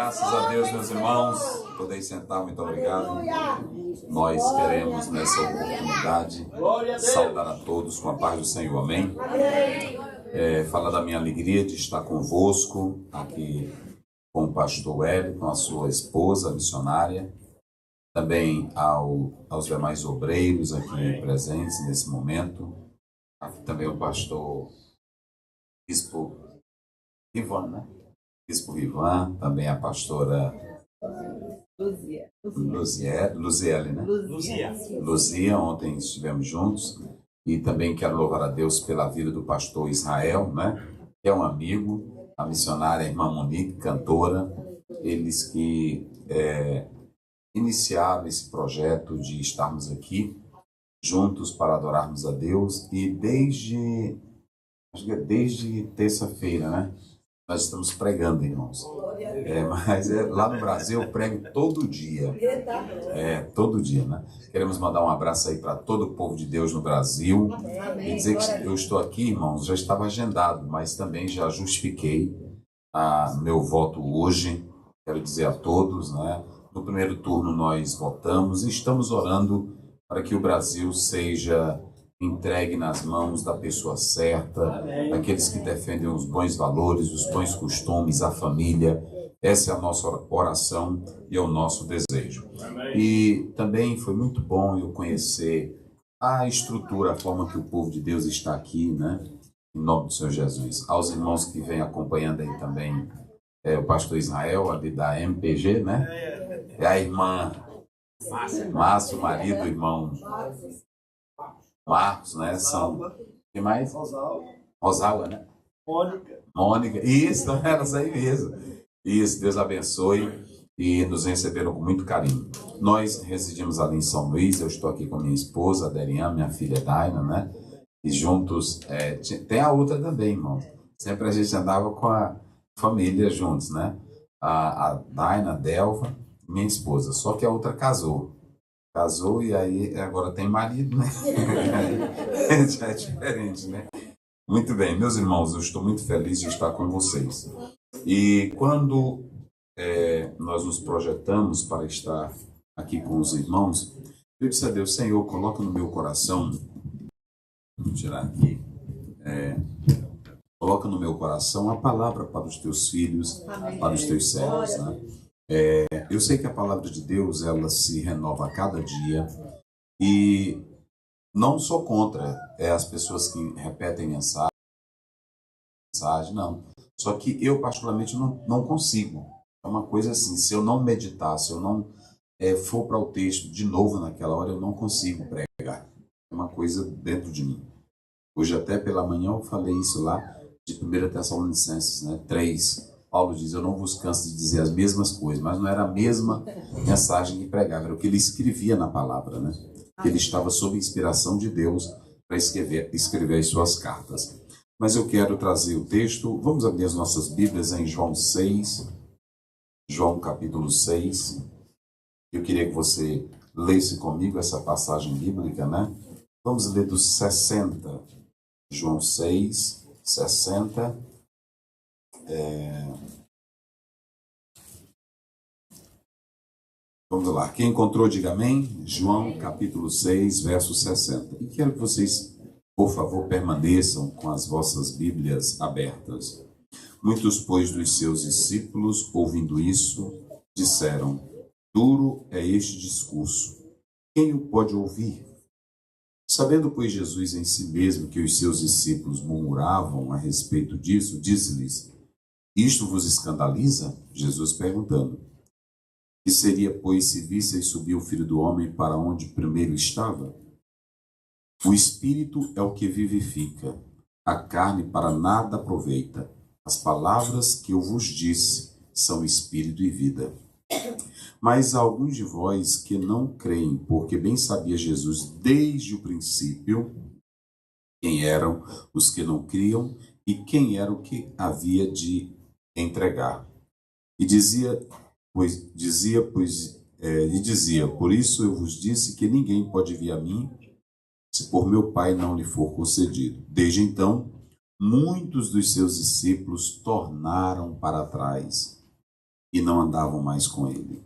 Graças a Deus, meus irmãos. Podem sentar, muito obrigado. Nós queremos, nessa oportunidade, saudar a todos com a paz do Senhor. Amém? Falar da minha alegria de estar convosco, aqui com o pastor Hélio, com a sua esposa missionária, também aos demais obreiros aqui presentes nesse momento. Aqui também o pastor Bispo Ivan, né? Bispo Ivan, também a pastora Luziele, né? Luzia, ontem estivemos juntos. E também quero louvar a Deus pela vida do pastor Israel, né? Que é um amigo, a missionária, a irmã Monique, cantora, eles que iniciaram esse projeto de estarmos aqui juntos para adorarmos a Deus. E desde terça-feira, né? Nós estamos pregando, irmãos. Mas lá no Brasil eu prego todo dia. Todo dia, né? Queremos mandar um abraço aí para todo o povo de Deus no Brasil. E dizer que eu estou aqui, irmãos, já estava agendado, mas também já justifiquei meu voto hoje. Quero dizer a todos, né? No primeiro turno nós votamos e estamos orando para que o Brasil seja entregue nas mãos da pessoa certa, daqueles que defendem os bons valores, os bons costumes, a família. Essa é a nossa oração e é o nosso desejo. E também foi muito bom eu conhecer a estrutura, a forma que o povo de Deus está aqui, né? Em nome do Senhor Jesus. Aos irmãos que vêm acompanhando aí também, o pastor Israel, ali da MPG, né? É a irmã Márcio, o marido, o irmão Marcos, né? São... Quem mais? Rosalva, né? Mônica. Isso, elas aí mesmo. Isso, Deus abençoe e nos receberam com muito carinho. Nós residimos ali em São Luís, eu estou aqui com minha esposa, Aderiane, minha filha Daina, né? E juntos, tem a outra também, irmão. Sempre a gente andava com a família juntos, né? A Daina, a Delva, minha esposa. Só que a outra casou e aí agora tem marido, né? Já é diferente, né? Muito bem, meus irmãos, eu estou muito feliz de estar com vocês. E quando nós nos projetamos para estar aqui com os irmãos, eu disse a Deus: Senhor, coloca no meu coração, vou tirar aqui, coloca no meu coração a palavra para os teus filhos, amém, para os teus servos, né? Eu sei que a palavra de Deus, ela se renova a cada dia e não sou contra as pessoas que repetem mensagem, não. Só que eu, particularmente, não consigo. É uma coisa assim, se eu não meditar, se eu não for para o texto de novo naquela hora, eu não consigo pregar. É uma coisa dentro de mim. Hoje até pela manhã eu falei isso lá de 1 Tessalonicenses, né, 3. Paulo diz: eu não vos canso de dizer as mesmas coisas, mas não era a mesma mensagem que pregava, era o que ele escrevia na palavra, né? Que ele estava sob inspiração de Deus para escrever as suas cartas. Mas eu quero trazer o texto, vamos abrir as nossas Bíblias em João 6, João capítulo 6. Eu queria que você lesse comigo essa passagem bíblica, né? Vamos ler dos 60, João 6, 60. Vamos lá, quem encontrou, diga amém. João capítulo 6, verso 60. E quero que vocês, por favor, permaneçam com as vossas Bíblias abertas. Muitos, pois, dos seus discípulos, ouvindo isso, disseram: duro é este discurso, quem o pode ouvir? Sabendo, pois, Jesus em si mesmo que os seus discípulos murmuravam a respeito disso, disse-lhes: isto vos escandaliza? Jesus perguntando: que seria, pois, se visseis subir o Filho do Homem para onde primeiro estava? O Espírito é o que vivifica, a carne para nada aproveita. As palavras que eu vos disse são Espírito e vida. Mas há alguns de vós que não creem, porque bem sabia Jesus desde o princípio quem eram os que não criam e quem era o que havia de entregar. E dizia, por isso eu vos disse que ninguém pode vir a mim se por meu Pai não lhe for concedido. Desde então, muitos dos seus discípulos tornaram para trás e não andavam mais com ele.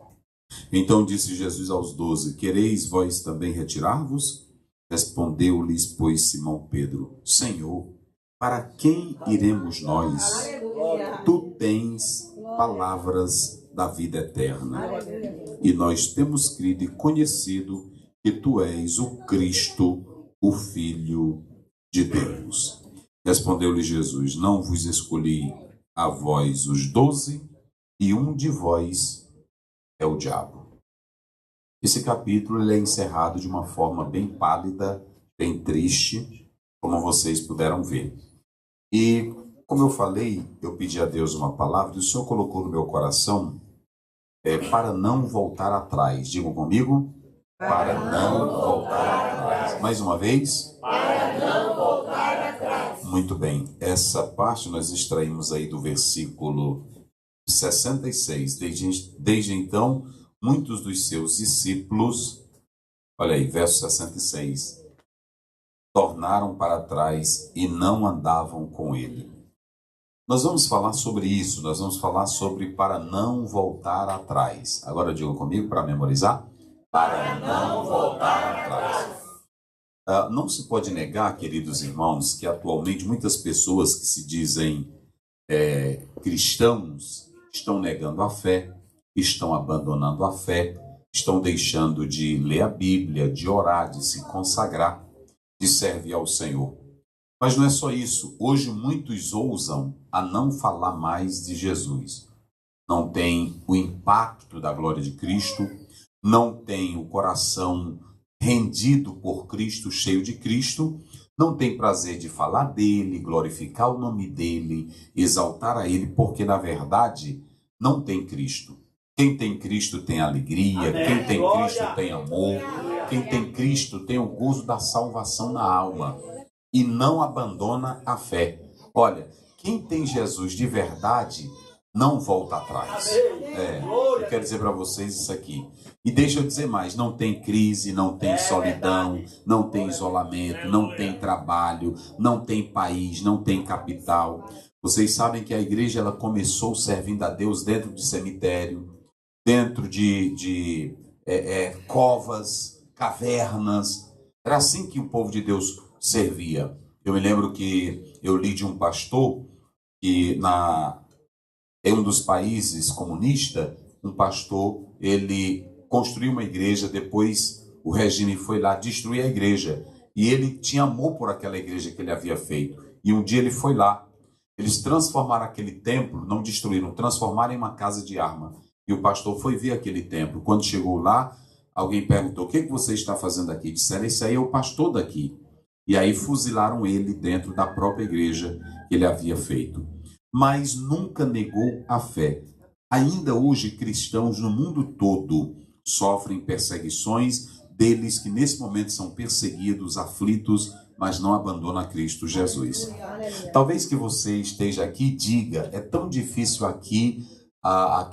Então disse Jesus aos 12: Quereis vós também retirar-vos? Respondeu-lhes, pois, Simão Pedro: Senhor, para quem iremos nós? Tu tens palavras da vida eterna. E nós temos crido e conhecido que tu és o Cristo, o Filho de Deus. Respondeu-lhe Jesus: Não vos escolhi a vós os 12, e um de vós é o diabo. Esse capítulo ele é encerrado de uma forma bem pálida, bem triste, como vocês puderam ver. E, como eu falei, eu pedi a Deus uma palavra e o Senhor colocou no meu coração para não voltar atrás. Digam comigo. Para não voltar atrás. Mais uma vez. Para não voltar atrás. Muito bem. Essa parte nós extraímos aí do versículo 66. Desde então, muitos dos seus discípulos, olha aí, verso 66, tornaram para trás e não andavam com ele. Nós vamos falar sobre isso, nós vamos falar sobre para não voltar atrás. Agora digam comigo para memorizar. Para não voltar atrás. Não se pode negar, queridos irmãos, que atualmente muitas pessoas que se dizem cristãos estão negando a fé, estão abandonando a fé, estão deixando de ler a Bíblia, de orar, de se consagrar, de servir ao Senhor. Mas não é só isso. Hoje muitos ousam a não falar mais de Jesus. Não tem o impacto da glória de Cristo, não tem o coração rendido por Cristo, cheio de Cristo, não tem prazer de falar dele, glorificar o nome dele, exaltar a ele, porque na verdade não tem Cristo. Quem tem Cristo tem alegria, amém. Quem tem Cristo tem amor, quem tem Cristo tem o gozo da salvação na alma e não abandona a fé. Olha, quem tem Jesus de verdade não volta atrás. Eu quero dizer para vocês isso aqui. E deixa eu dizer mais, não tem crise, não tem solidão, não tem isolamento, não tem trabalho, não tem país, não tem capital. Vocês sabem que a igreja ela começou servindo a Deus dentro de cemitério, dentro de covas, cavernas. Era assim que o povo de Deus servia. Eu me lembro que eu li de um pastor que em um dos países comunistas, um pastor, ele construiu uma igreja, depois o regime foi lá destruir a igreja. E ele tinha amor por aquela igreja que ele havia feito. E um dia ele foi lá. Eles transformaram aquele templo, não destruíram, transformaram em uma casa de arma. E o pastor foi ver aquele templo. Quando chegou lá, alguém perguntou: o que você está fazendo aqui? Disseram: esse aí é o pastor daqui. E aí fuzilaram ele dentro da própria igreja que ele havia feito. Mas nunca negou a fé. Ainda hoje, cristãos no mundo todo sofrem perseguições, deles que nesse momento são perseguidos, aflitos, mas não abandonam a Cristo Jesus. Talvez que você esteja aqui e diga: é tão difícil aqui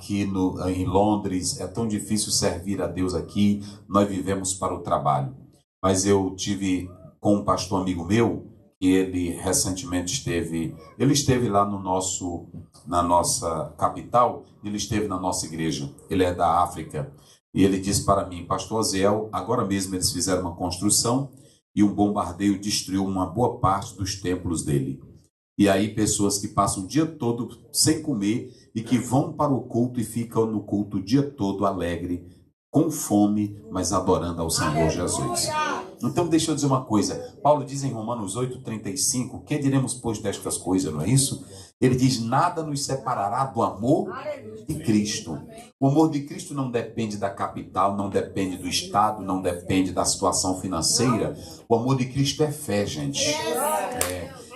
em Londres, é tão difícil servir a Deus aqui, nós vivemos para o trabalho. Mas eu tive com um pastor amigo meu, que ele recentemente esteve lá na nossa capital, ele esteve na nossa igreja, ele é da África, e ele disse para mim: pastor Aziel, agora mesmo eles fizeram uma construção e um bombardeio destruiu uma boa parte dos templos dele. E aí pessoas que passam o dia todo sem comer e que vão para o culto e ficam no culto o dia todo alegre, com fome, mas adorando ao Senhor Jesus. Então deixa eu dizer uma coisa. Paulo diz em Romanos 8,35, que diremos pois destas coisas, não é isso? Ele diz: nada nos separará do amor de Cristo. O amor de Cristo não depende da capital, não depende do estado, não depende da situação financeira. O amor de Cristo é fé, gente.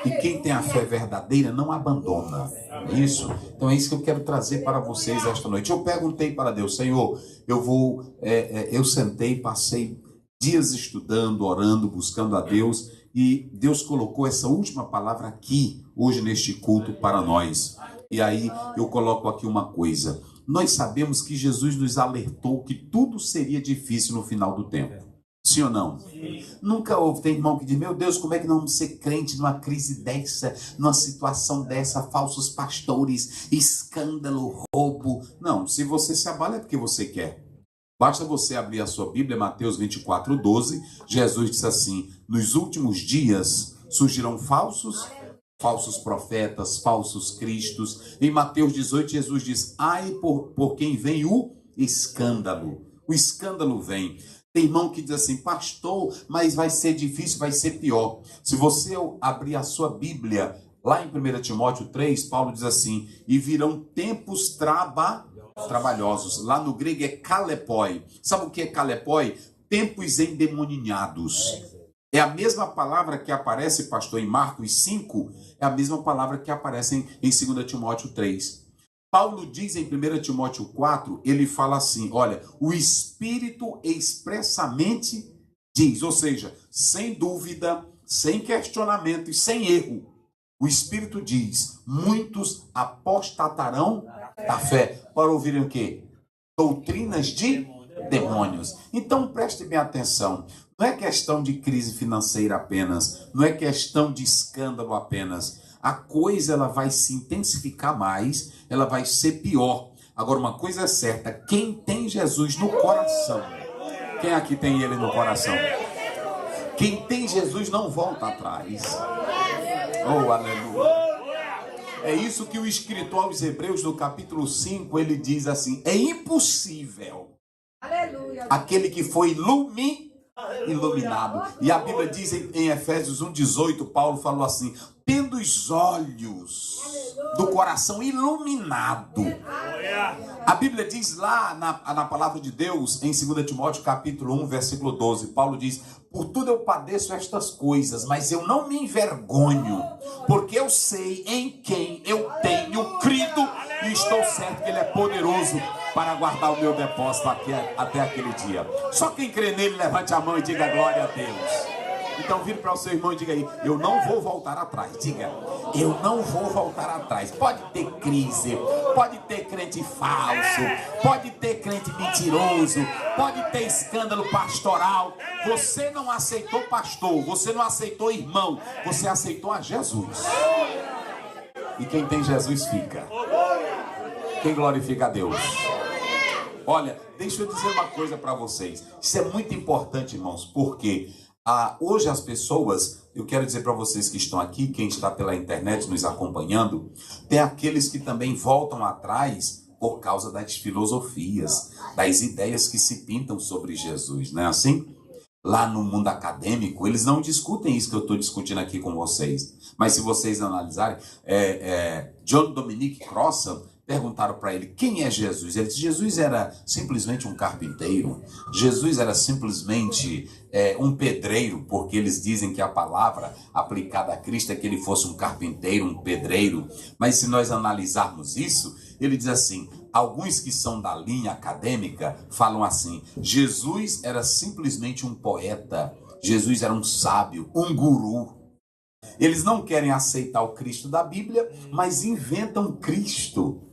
E quem tem a fé verdadeira não abandona. É isso? Então é isso que eu quero trazer para vocês esta noite. Eu perguntei para Deus: Senhor, eu sentei, passei dias estudando, orando, buscando a Deus, e Deus colocou essa última palavra aqui, hoje neste culto para nós. E aí eu coloco aqui uma coisa. Nós sabemos que Jesus nos alertou que tudo seria difícil no final do tempo. Sim ou não? Nunca houve, tem irmão que diz, meu Deus, como é que nós vamos ser crente numa crise dessa, numa situação dessa, falsos pastores, escândalo, roubo. Não, se você se abala é porque você quer. Basta você abrir a sua Bíblia, Mateus 24:12, Jesus disse assim, nos últimos dias surgirão falsos profetas, falsos cristos. Em Mateus 18, Jesus diz, ai por quem vem o escândalo. O escândalo vem. Tem irmão que diz assim, pastor, mas vai ser difícil, vai ser pior. Se você abrir a sua Bíblia, lá em 1 Timóteo 3, Paulo diz assim, e virão tempos trabalhosos. Lá no grego é kalepoi. Sabe o que é kalepoi? Tempos endemoninhados. É a mesma palavra que aparece, pastor, em Marcos 5, é a mesma palavra que aparece em 2 Timóteo 3. Paulo diz em 1 Timóteo 4, ele fala assim, olha, o Espírito expressamente diz, ou seja, sem dúvida, sem questionamento e sem erro, o Espírito diz, muitos apostatarão da fé, para ouvirem o quê? Doutrinas de demônios. Então preste bem atenção, não é questão de crise financeira apenas, não é questão de escândalo apenas, a coisa ela vai se intensificar mais, ela vai ser pior. Agora, uma coisa é certa, quem tem Jesus no coração, quem aqui tem ele no coração? Quem tem Jesus não volta atrás. Oh, aleluia. É isso que o escritor aos Hebreus, no capítulo 5, ele diz assim, é impossível aquele que foi iluminado. E a Bíblia diz em Efésios 1:18, Paulo falou assim, tendo os olhos do coração iluminado. A Bíblia diz lá na palavra de Deus, em 2 Timóteo capítulo 1, versículo 12, Paulo diz, por tudo eu padeço estas coisas, mas eu não me envergonho, porque eu sei em quem eu tenho crido, e estou certo que ele é poderoso para guardar o meu depósito até aquele dia. Só quem crê nele, levante a mão e diga glória a Deus. Então vire para o seu irmão e diga aí, eu não vou voltar atrás. Diga, eu não vou voltar atrás. Pode ter crise, pode ter crente falso, pode ter crente mentiroso, pode ter escândalo pastoral. Você não aceitou pastor, você não aceitou irmão, você aceitou a Jesus. E quem tem Jesus fica. Quem glorifica a Deus. Olha, deixa eu dizer uma coisa para vocês. Isso é muito importante, irmãos, porque hoje as pessoas, eu quero dizer para vocês que estão aqui, quem está pela internet nos acompanhando, tem aqueles que também voltam atrás por causa das filosofias, das ideias que se pintam sobre Jesus, não é assim? Lá no mundo acadêmico, eles não discutem isso que eu estou discutindo aqui com vocês. Mas se vocês analisarem, John Dominic Crossan, perguntaram para ele, quem é Jesus? Ele disse, Jesus era simplesmente um carpinteiro. Jesus era simplesmente um pedreiro, porque eles dizem que a palavra aplicada a Cristo é que ele fosse um carpinteiro, um pedreiro. Mas se nós analisarmos isso, ele diz assim, alguns que são da linha acadêmica falam assim, Jesus era simplesmente um poeta, Jesus era um sábio, um guru. Eles não querem aceitar o Cristo da Bíblia, mas inventam Cristo.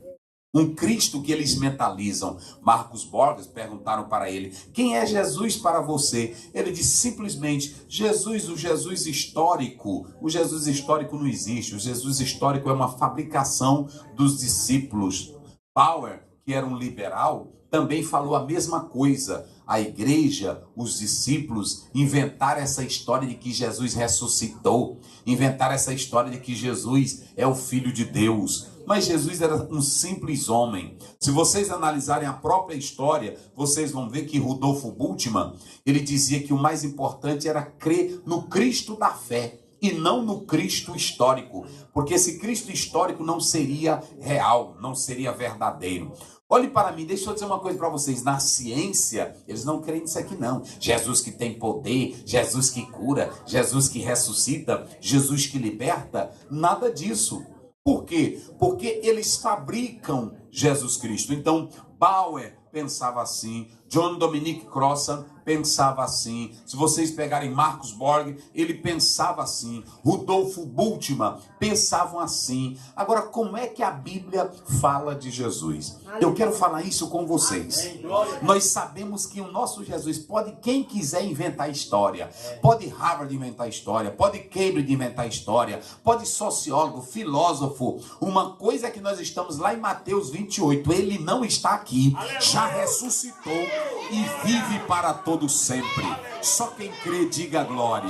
Um Cristo que eles mentalizam. Marcos Borges perguntaram para ele, quem é Jesus para você? Ele disse simplesmente, Jesus, o Jesus histórico. O Jesus histórico não existe. O Jesus histórico é uma fabricação dos discípulos. Bauer, que era um liberal, também falou a mesma coisa. A igreja, os discípulos, inventaram essa história de que Jesus ressuscitou. Inventaram essa história de que Jesus é o Filho de Deus. Mas Jesus era um simples homem. Se vocês analisarem a própria história, vocês vão ver que Rudolfo Bultmann, ele dizia que o mais importante era crer no Cristo da fé e não no Cristo histórico, porque esse Cristo histórico não seria real, não seria verdadeiro. Olhe para mim, deixa eu dizer uma coisa para vocês, na ciência, eles não creem nisso aqui não. Jesus que tem poder, Jesus que cura, Jesus que ressuscita, Jesus que liberta, nada disso. Por quê? Porque eles fabricam Jesus Cristo. Então, Bauer pensava assim, John Dominic Crossan pensava assim, se vocês pegarem Marcus Borg, ele pensava assim, Rudolfo Bultmann pensavam assim. Agora, como é que a Bíblia fala de Jesus? Eu quero falar isso com vocês. Nós sabemos que o nosso Jesus pode, quem quiser inventar história, pode Harvard inventar história, pode Cambridge inventar história, pode sociólogo, filósofo. Uma coisa é que nós estamos lá em Mateus 28, ele não está aqui, já ressuscitou e vive para todo sempre. Só quem crê, diga glória.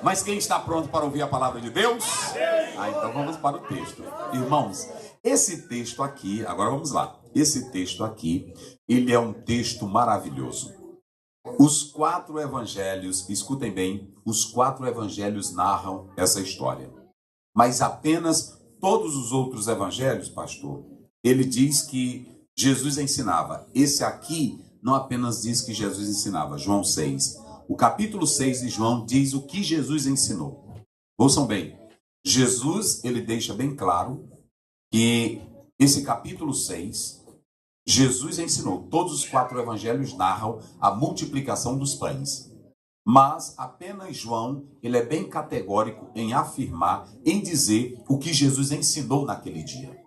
Mas quem está pronto para ouvir a palavra de Deus? Então vamos para o texto. Irmãos, esse texto aqui, agora vamos lá. Esse texto aqui, ele é um texto maravilhoso. Os 4 evangelhos, escutem bem, os 4 evangelhos narram essa história. Mas apenas todos os outros evangelhos, pastor, ele diz que Jesus ensinava. Esse aqui não apenas diz que Jesus ensinava, João 6. O capítulo 6 de João diz o que Jesus ensinou. Ouçam bem, Jesus, ele deixa bem claro que esse capítulo 6, Jesus ensinou. Todos os 4 evangelhos narram a multiplicação dos pães. Mas apenas João, ele é bem categórico em afirmar, em dizer o que Jesus ensinou naquele dia.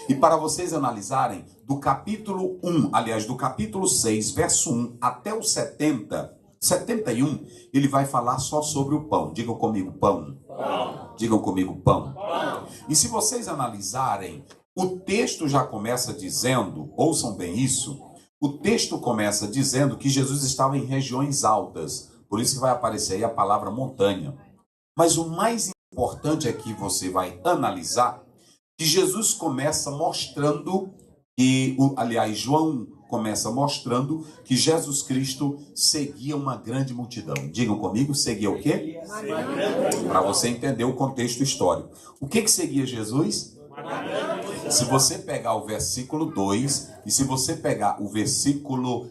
E para vocês analisarem, do capítulo 1, aliás, do capítulo 6, verso 1 até o 71, ele vai falar só sobre o pão. Digam comigo, pão. Pão. Digam comigo, pão. Pão. E se vocês analisarem, o texto já começa dizendo, ouçam bem isso, o texto começa dizendo que Jesus estava em regiões altas. Por isso que vai aparecer aí a palavra montanha. Mas o mais importante é que você vai analisar que Jesus começa mostrando, João começa mostrando que Jesus Cristo seguia uma grande multidão. Digam comigo, seguia o quê? Para você entender o contexto histórico. O que seguia Jesus? Se você pegar o versículo 2 e se você pegar o versículo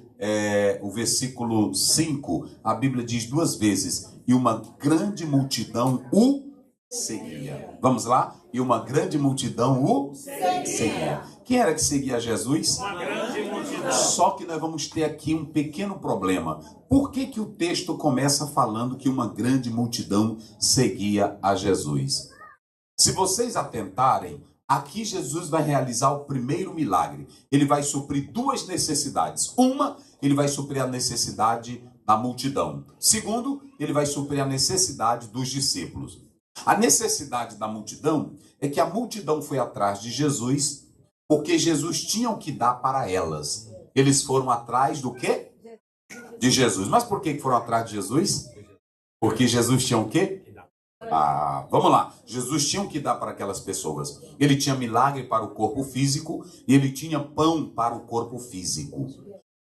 5, a Bíblia diz 2 vezes, e uma grande multidão o seguia. Vamos lá? E uma grande multidão o seguia. Quem era que seguia Jesus? Uma grande multidão. Só que nós vamos ter aqui um pequeno problema. Por que que o texto começa falando que uma grande multidão seguia a Jesus? Se vocês atentarem, aqui Jesus vai realizar o primeiro milagre. Ele vai suprir 2 necessidades. Uma, ele vai suprir a necessidade da multidão. Segundo, ele vai suprir a necessidade dos discípulos. A necessidade da multidão é que a multidão foi atrás de Jesus porque Jesus tinha o que dar para elas. Eles foram atrás do quê? De Jesus. Mas por que foram atrás de Jesus? Porque Jesus tinha o quê? Vamos lá. Jesus tinha o que dar para aquelas pessoas. Ele tinha milagre para o corpo físico e ele tinha pão para o corpo físico.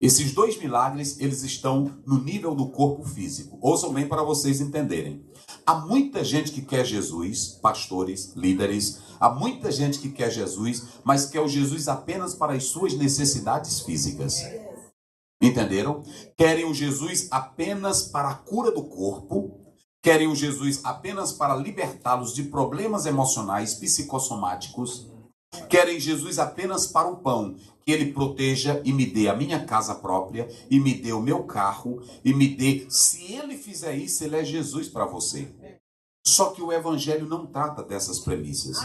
Esses 2 milagres, eles estão no nível do corpo físico. Ouçam bem para vocês entenderem. Há muita gente que quer Jesus, pastores, líderes, há muita gente que quer Jesus, mas quer o Jesus apenas para as suas necessidades físicas. Entenderam? Querem o Jesus apenas para a cura do corpo, querem o Jesus apenas para libertá-los de problemas emocionais, psicossomáticos, querem Jesus apenas para o pão, que ele proteja e me dê a minha casa própria, e me dê o meu carro, e me dê... Se ele fizer isso, ele é Jesus para você. Só que o evangelho não trata dessas premissas.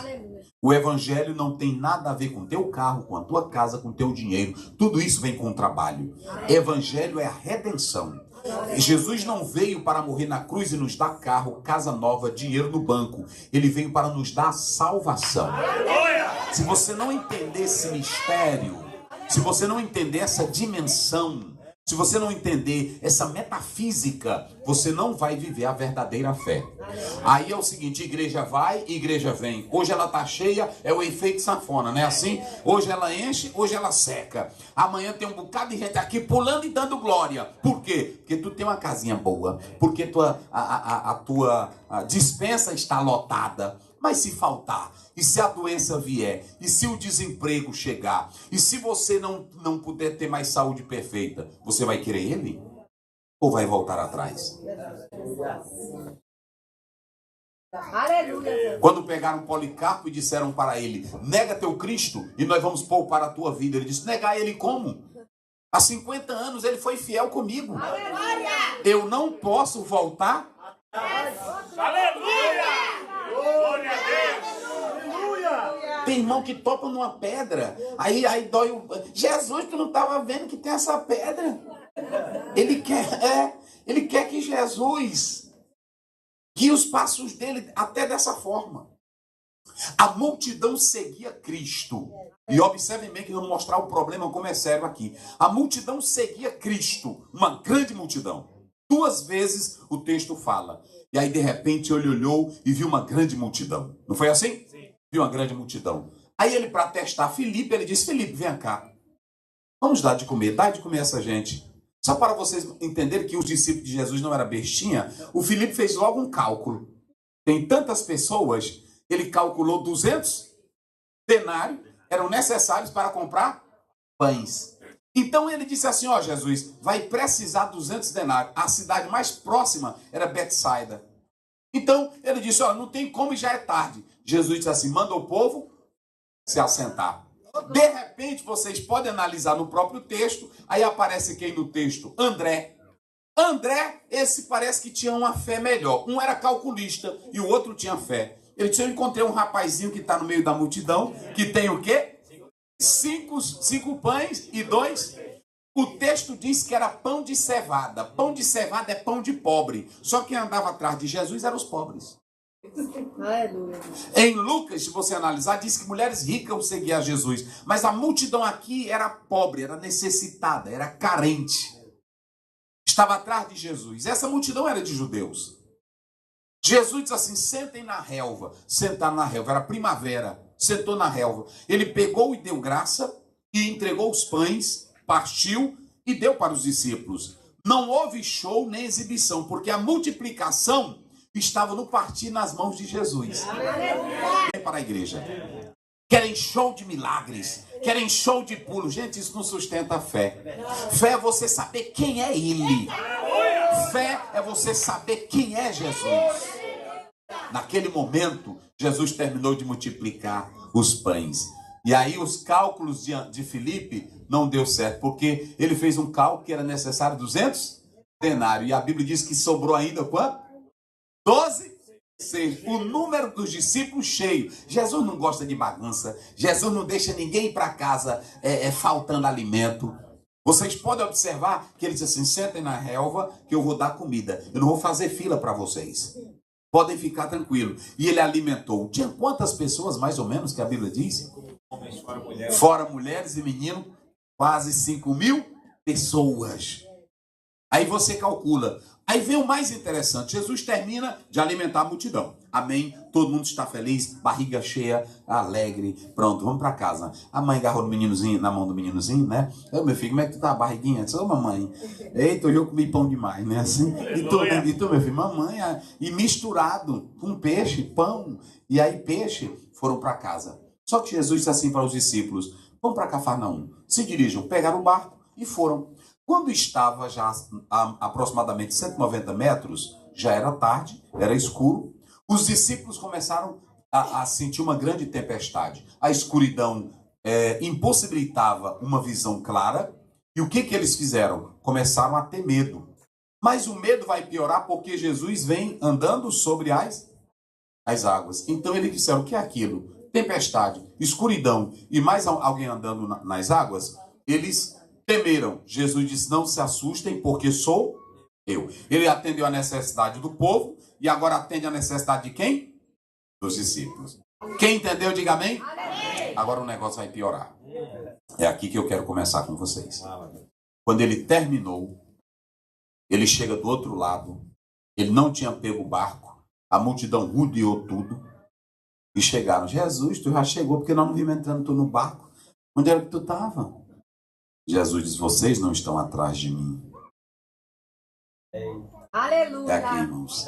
O evangelho não tem nada a ver com teu carro, com a tua casa, com teu dinheiro. Tudo isso vem com o trabalho. Evangelho é a redenção. Jesus não veio para morrer na cruz e nos dar carro, casa nova, dinheiro no banco. Ele veio para nos dar salvação. Se você não entender esse mistério, se você não entender essa dimensão, se você não entender essa metafísica, você não vai viver a verdadeira fé. Aí é o seguinte, igreja vai, igreja vem. Hoje ela está cheia, é o efeito sanfona, não é assim? Hoje ela enche, hoje ela seca. Amanhã tem um bocado de gente aqui pulando e dando glória. Por quê? Porque tu tem uma casinha boa, porque a tua dispensa está lotada. Mas se faltar, e se a doença vier, e se o desemprego chegar, e se você não puder ter mais saúde perfeita, você vai querer ele? Ou vai voltar atrás? Aleluia. Quando pegaram Policarpo e disseram para ele: nega teu Cristo e nós vamos poupar a tua vida. Ele disse: negar ele como? Há 50 anos ele foi fiel comigo. Aleluia. Eu não posso voltar. Aleluia. Glória a Deus. Aleluia. Tem irmão que topa numa pedra. Aí dói o... Jesus, tu não estava vendo que tem essa pedra? Ele quer que Jesus guie os passos dele até dessa forma. A multidão seguia Cristo. E observem bem que eu vou mostrar o problema como é sério aqui. A multidão seguia Cristo, uma grande multidão. 2 vezes o texto fala. E aí de repente ele olhou e viu uma grande multidão. Não foi assim? Sim. Viu uma grande multidão. Aí ele, para testar Filipe, ele disse: Filipe, vem cá. Vamos dar de comer, dá de comer essa gente. Só para vocês entenderem que os discípulos de Jesus não eram bestinha, o Filipe fez logo um cálculo. Tem tantas pessoas, ele calculou 200 denários eram necessários para comprar pães. Então ele disse assim: ó Jesus, vai precisar 200 denários. A cidade mais próxima era Betsaida. Então ele disse: ó, não tem como e já é tarde. Jesus disse assim: manda o povo se assentar. De repente, vocês podem analisar no próprio texto, aí aparece quem no texto? André. André, esse parece que tinha uma fé melhor. Um era calculista e o outro tinha fé. Ele disse: eu encontrei um rapazinho que está no meio da multidão, que tem o quê? 5 pães e 2. O texto diz que era pão de cevada. Pão de cevada é pão de pobre. Só quem andava atrás de Jesus eram os pobres. Aleluia. Em Lucas, se você analisar, diz que mulheres ricas seguiam Jesus. Mas a multidão aqui era pobre, era necessitada, era carente. Estava atrás de Jesus. Essa multidão era de judeus. Jesus disse assim: sentem na relva. Sentaram na relva, era primavera. Sentou na relva. Ele pegou e deu graça e entregou os pães, partiu e deu para os discípulos. Não houve show nem exibição, porque a multiplicação estava no partir nas mãos de Jesus. Vem para a igreja. Querem show de milagres, querem show de pulo. Gente, isso não sustenta a fé. Fé é você saber quem é Ele. Fé é você saber quem é Jesus. Naquele momento, Jesus terminou de multiplicar os pães. E aí os cálculos de Filipe não deu certo, porque ele fez um cálculo que era necessário 200 denários. E a Bíblia diz que sobrou ainda quanto? 12. O número dos discípulos cheio. Jesus não gosta de bagunça. Jesus não deixa ninguém ir para casa faltando alimento. Vocês podem observar que ele diz assim: sentem na relva que eu vou dar comida. Eu não vou fazer fila para vocês. Podem ficar tranquilos. E ele alimentou. Tinha quantas pessoas, mais ou menos, que a Bíblia diz? Fora mulheres e meninos, quase 5.000 pessoas. Aí você calcula. Aí vem o mais interessante. Jesus termina de alimentar a multidão. Amém? Todo mundo está feliz, barriga cheia, alegre. Pronto, vamos para casa. A mãe agarrou no meninozinho, na mão do meninozinho, né? Ô, meu filho, como é que tu tá? A barriguinha? Ô, mamãe. Eita, hoje eu comi pão demais, né? Assim. E tu, meu filho, mamãe. E misturado com peixe, pão. E aí peixe, foram para casa. Só que Jesus disse assim para os discípulos: vão para Cafarnaum. Se dirijam, pegaram o barco e foram. Quando estava já a aproximadamente 190 metros, já era tarde, era escuro, os discípulos começaram a sentir uma grande tempestade. A escuridão impossibilitava uma visão clara. E o que eles fizeram? Começaram a ter medo. Mas o medo vai piorar porque Jesus vem andando sobre as águas. Então eles disseram: o que é aquilo? Tempestade, escuridão e mais alguém andando nas águas. Eles temeram. Jesus disse: não se assustem, porque sou eu. Ele atendeu a necessidade do povo e agora atende a necessidade de quem? Dos discípulos. Quem entendeu, diga amém. Amém. Agora o negócio vai piorar. É aqui que eu quero começar com vocês. Quando ele terminou, ele chega do outro lado. Ele não tinha pego o barco. A multidão rodeou tudo. E chegaram: Jesus, tu já chegou, porque nós não vimos entrando tu no barco. Onde era que tu estava? Jesus diz: vocês não estão atrás de mim. Aleluia. É aqui, irmãos.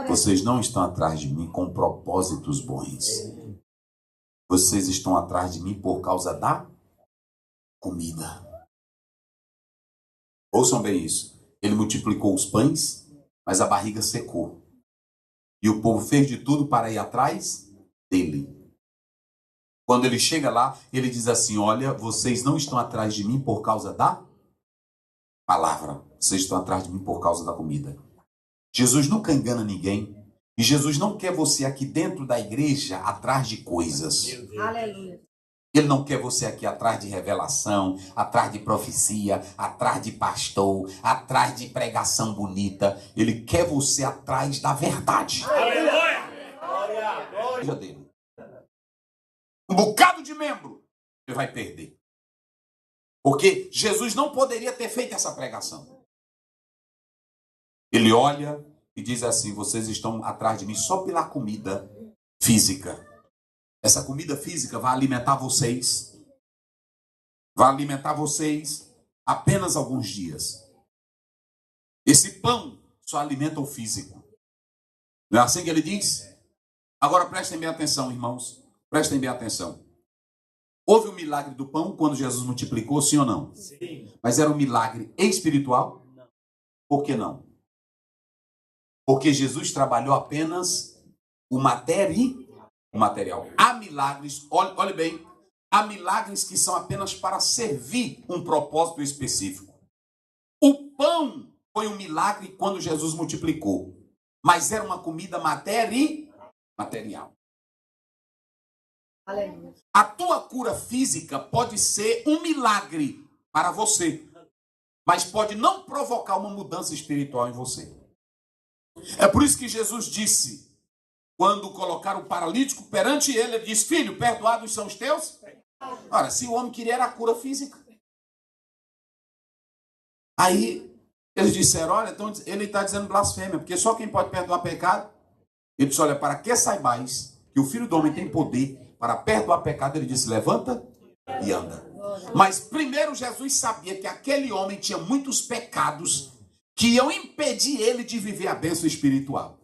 Vocês não estão atrás de mim com propósitos bons. Vocês estão atrás de mim por causa da comida. Ouçam bem isso. Ele multiplicou os pães, mas a barriga secou. E o povo fez de tudo para ir atrás dele. Quando ele chega lá, ele diz assim: olha, vocês não estão atrás de mim por causa da palavra. Vocês estão atrás de mim por causa da comida. Jesus nunca engana ninguém. E Jesus não quer você aqui dentro da igreja atrás de coisas. Aleluia. Ele não quer você aqui atrás de revelação, atrás de profecia, atrás de pastor, atrás de pregação bonita. Ele quer você atrás da verdade. Aleluia. Glória dele. Um bocado de membro ele vai perder. Porque Jesus não poderia ter feito essa pregação. Ele olha e diz assim: vocês estão atrás de mim só pela comida física. Essa comida física vai alimentar vocês. Vai alimentar vocês apenas alguns dias. Esse pão só alimenta o físico. Não é assim que ele diz? Agora prestem bem atenção, irmãos. Prestem bem atenção. Houve o milagre do pão quando Jesus multiplicou, sim ou não? Sim. Mas era um milagre espiritual? Não. Por que não? Porque Jesus trabalhou apenas o material. Há milagres, olhe bem, há milagres que são apenas para servir um propósito específico. O pão foi um milagre quando Jesus multiplicou, mas era uma comida material. Aleluia. A tua cura física pode ser um milagre para você, mas pode não provocar uma mudança espiritual em você. É por isso que Jesus disse, quando colocaram o paralítico perante ele, ele disse: filho, perdoados são os teus? Ora, se o homem queria era a cura física. Aí eles disseram: olha, então ele está dizendo blasfêmia, porque só quem pode perdoar pecado. Ele disse: olha, para que saibais que o Filho do Homem tem poder para perdoar pecado, ele disse: levanta e anda. Mas primeiro Jesus sabia que aquele homem tinha muitos pecados que iam impedir ele de viver a bênção espiritual.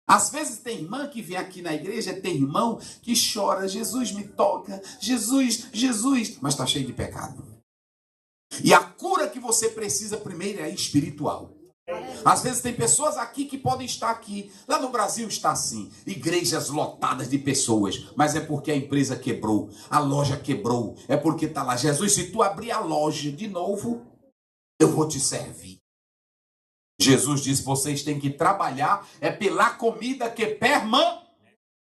Às vezes tem irmã que vem aqui na igreja, tem irmão que chora: Jesus me toca, Jesus, Jesus, mas está cheio de pecado. E a cura que você precisa primeiro é espiritual. Às vezes tem pessoas aqui que podem estar aqui. Lá no Brasil está assim, igrejas lotadas de pessoas, mas é porque a empresa quebrou, a loja quebrou, é porque está lá: Jesus, se tu abrir a loja de novo, eu vou te servir. Jesus disse: vocês têm que trabalhar é pela comida que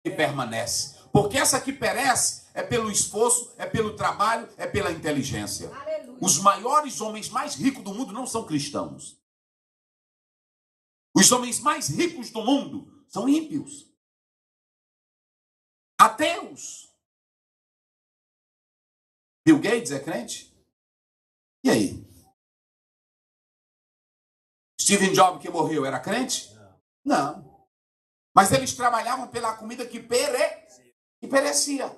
permanece. Porque essa que perece é pelo esforço, é pelo trabalho, é pela inteligência. Aleluia. Os maiores homens mais ricos do mundo não são cristãos. Os homens mais ricos do mundo são ímpios, ateus. Bill Gates é crente? E aí? Steve Jobs, que morreu, era crente? Não. Mas eles trabalhavam pela comida que perecia.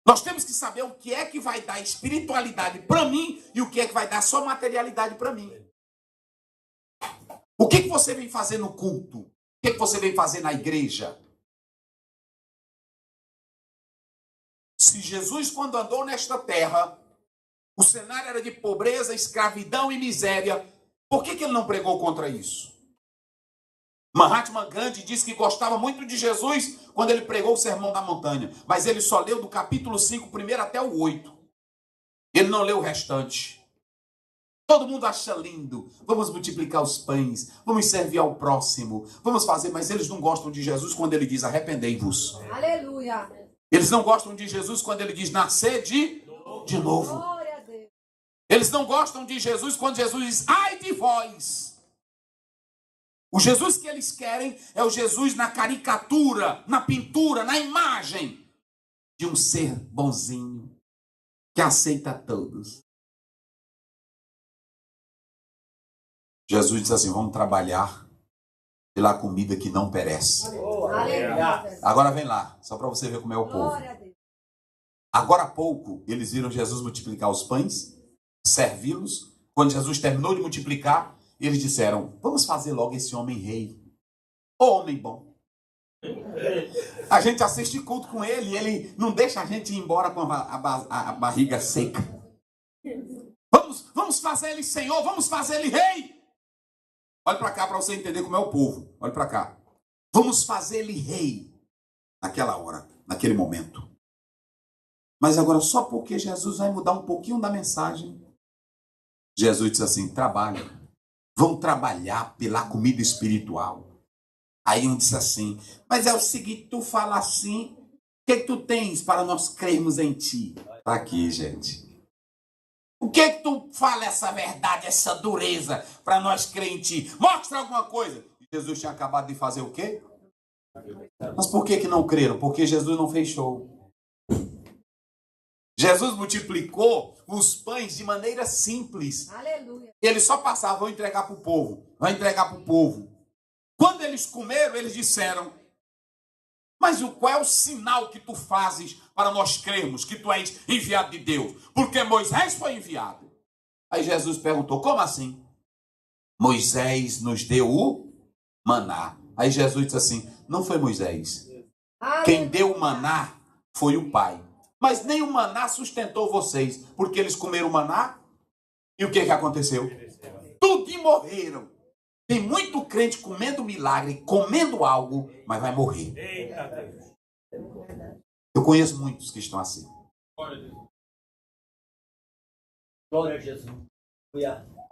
Nós temos que saber o que é que vai dar espiritualidade para mim e o que é que vai dar só materialidade para mim. O que você vem fazer no culto? O que você vem fazer na igreja? Se Jesus, quando andou nesta terra, o cenário era de pobreza, escravidão e miséria, por que ele não pregou contra isso? Mahatma Gandhi disse que gostava muito de Jesus quando ele pregou o Sermão da Montanha, mas ele só leu do capítulo 5, primeiro até o 8. Ele não leu o restante. Todo mundo acha lindo. Vamos multiplicar os pães, vamos servir ao próximo, vamos fazer, mas eles não gostam de Jesus quando ele diz: arrependei-vos. Aleluia. Eles não gostam de Jesus quando ele diz: nascer de novo. Glória a Deus. Eles não gostam de Jesus quando Jesus diz: ai de vós. O Jesus que eles querem é o Jesus na caricatura, na pintura, na imagem de um ser bonzinho que aceita todos. Jesus disse assim: vamos trabalhar pela comida que não perece. Aleluia. Agora vem lá, só para você ver como é o povo. Glória a Deus. Agora há pouco, eles viram Jesus multiplicar os pães, servi-los. Quando Jesus terminou de multiplicar, eles disseram: vamos fazer logo esse homem rei. Ô homem bom. A gente assiste culto com ele e ele não deixa a gente ir embora com a barriga seca. Vamos fazer ele senhor, vamos fazer ele rei. Olha para cá para você entender como é o povo. Olha para cá. Vamos fazer ele rei naquela hora, naquele momento. Mas agora, só porque Jesus vai mudar um pouquinho da mensagem, Jesus disse assim, trabalha. Vão trabalhar pela comida espiritual. Aí um disse assim, mas é o seguinte, tu fala assim, o que tu tens para nós crermos em ti? Tá aqui, gente. O que tu fala essa verdade, essa dureza para nós crer em ti? Mostra alguma coisa. Jesus tinha acabado de fazer o quê? Mas por que não creram? Porque Jesus não fez show. Jesus multiplicou os pães de maneira simples. Aleluia. Ele só passava, vou entregar para o povo. Vai entregar para o povo. Quando eles comeram, eles disseram, mas qual é o sinal que tu fazes para nós crermos que tu és enviado de Deus? Porque Moisés foi enviado. Aí Jesus perguntou, como assim? Moisés nos deu o maná. Aí Jesus disse assim, não foi Moisés. Quem deu o maná foi o Pai. Mas nem o maná sustentou vocês, porque eles comeram o maná. E o que aconteceu? Tudo morreram. Tem muito crente comendo milagre, comendo algo, mas vai morrer. Eu conheço muitos que estão assim. Glória a Jesus.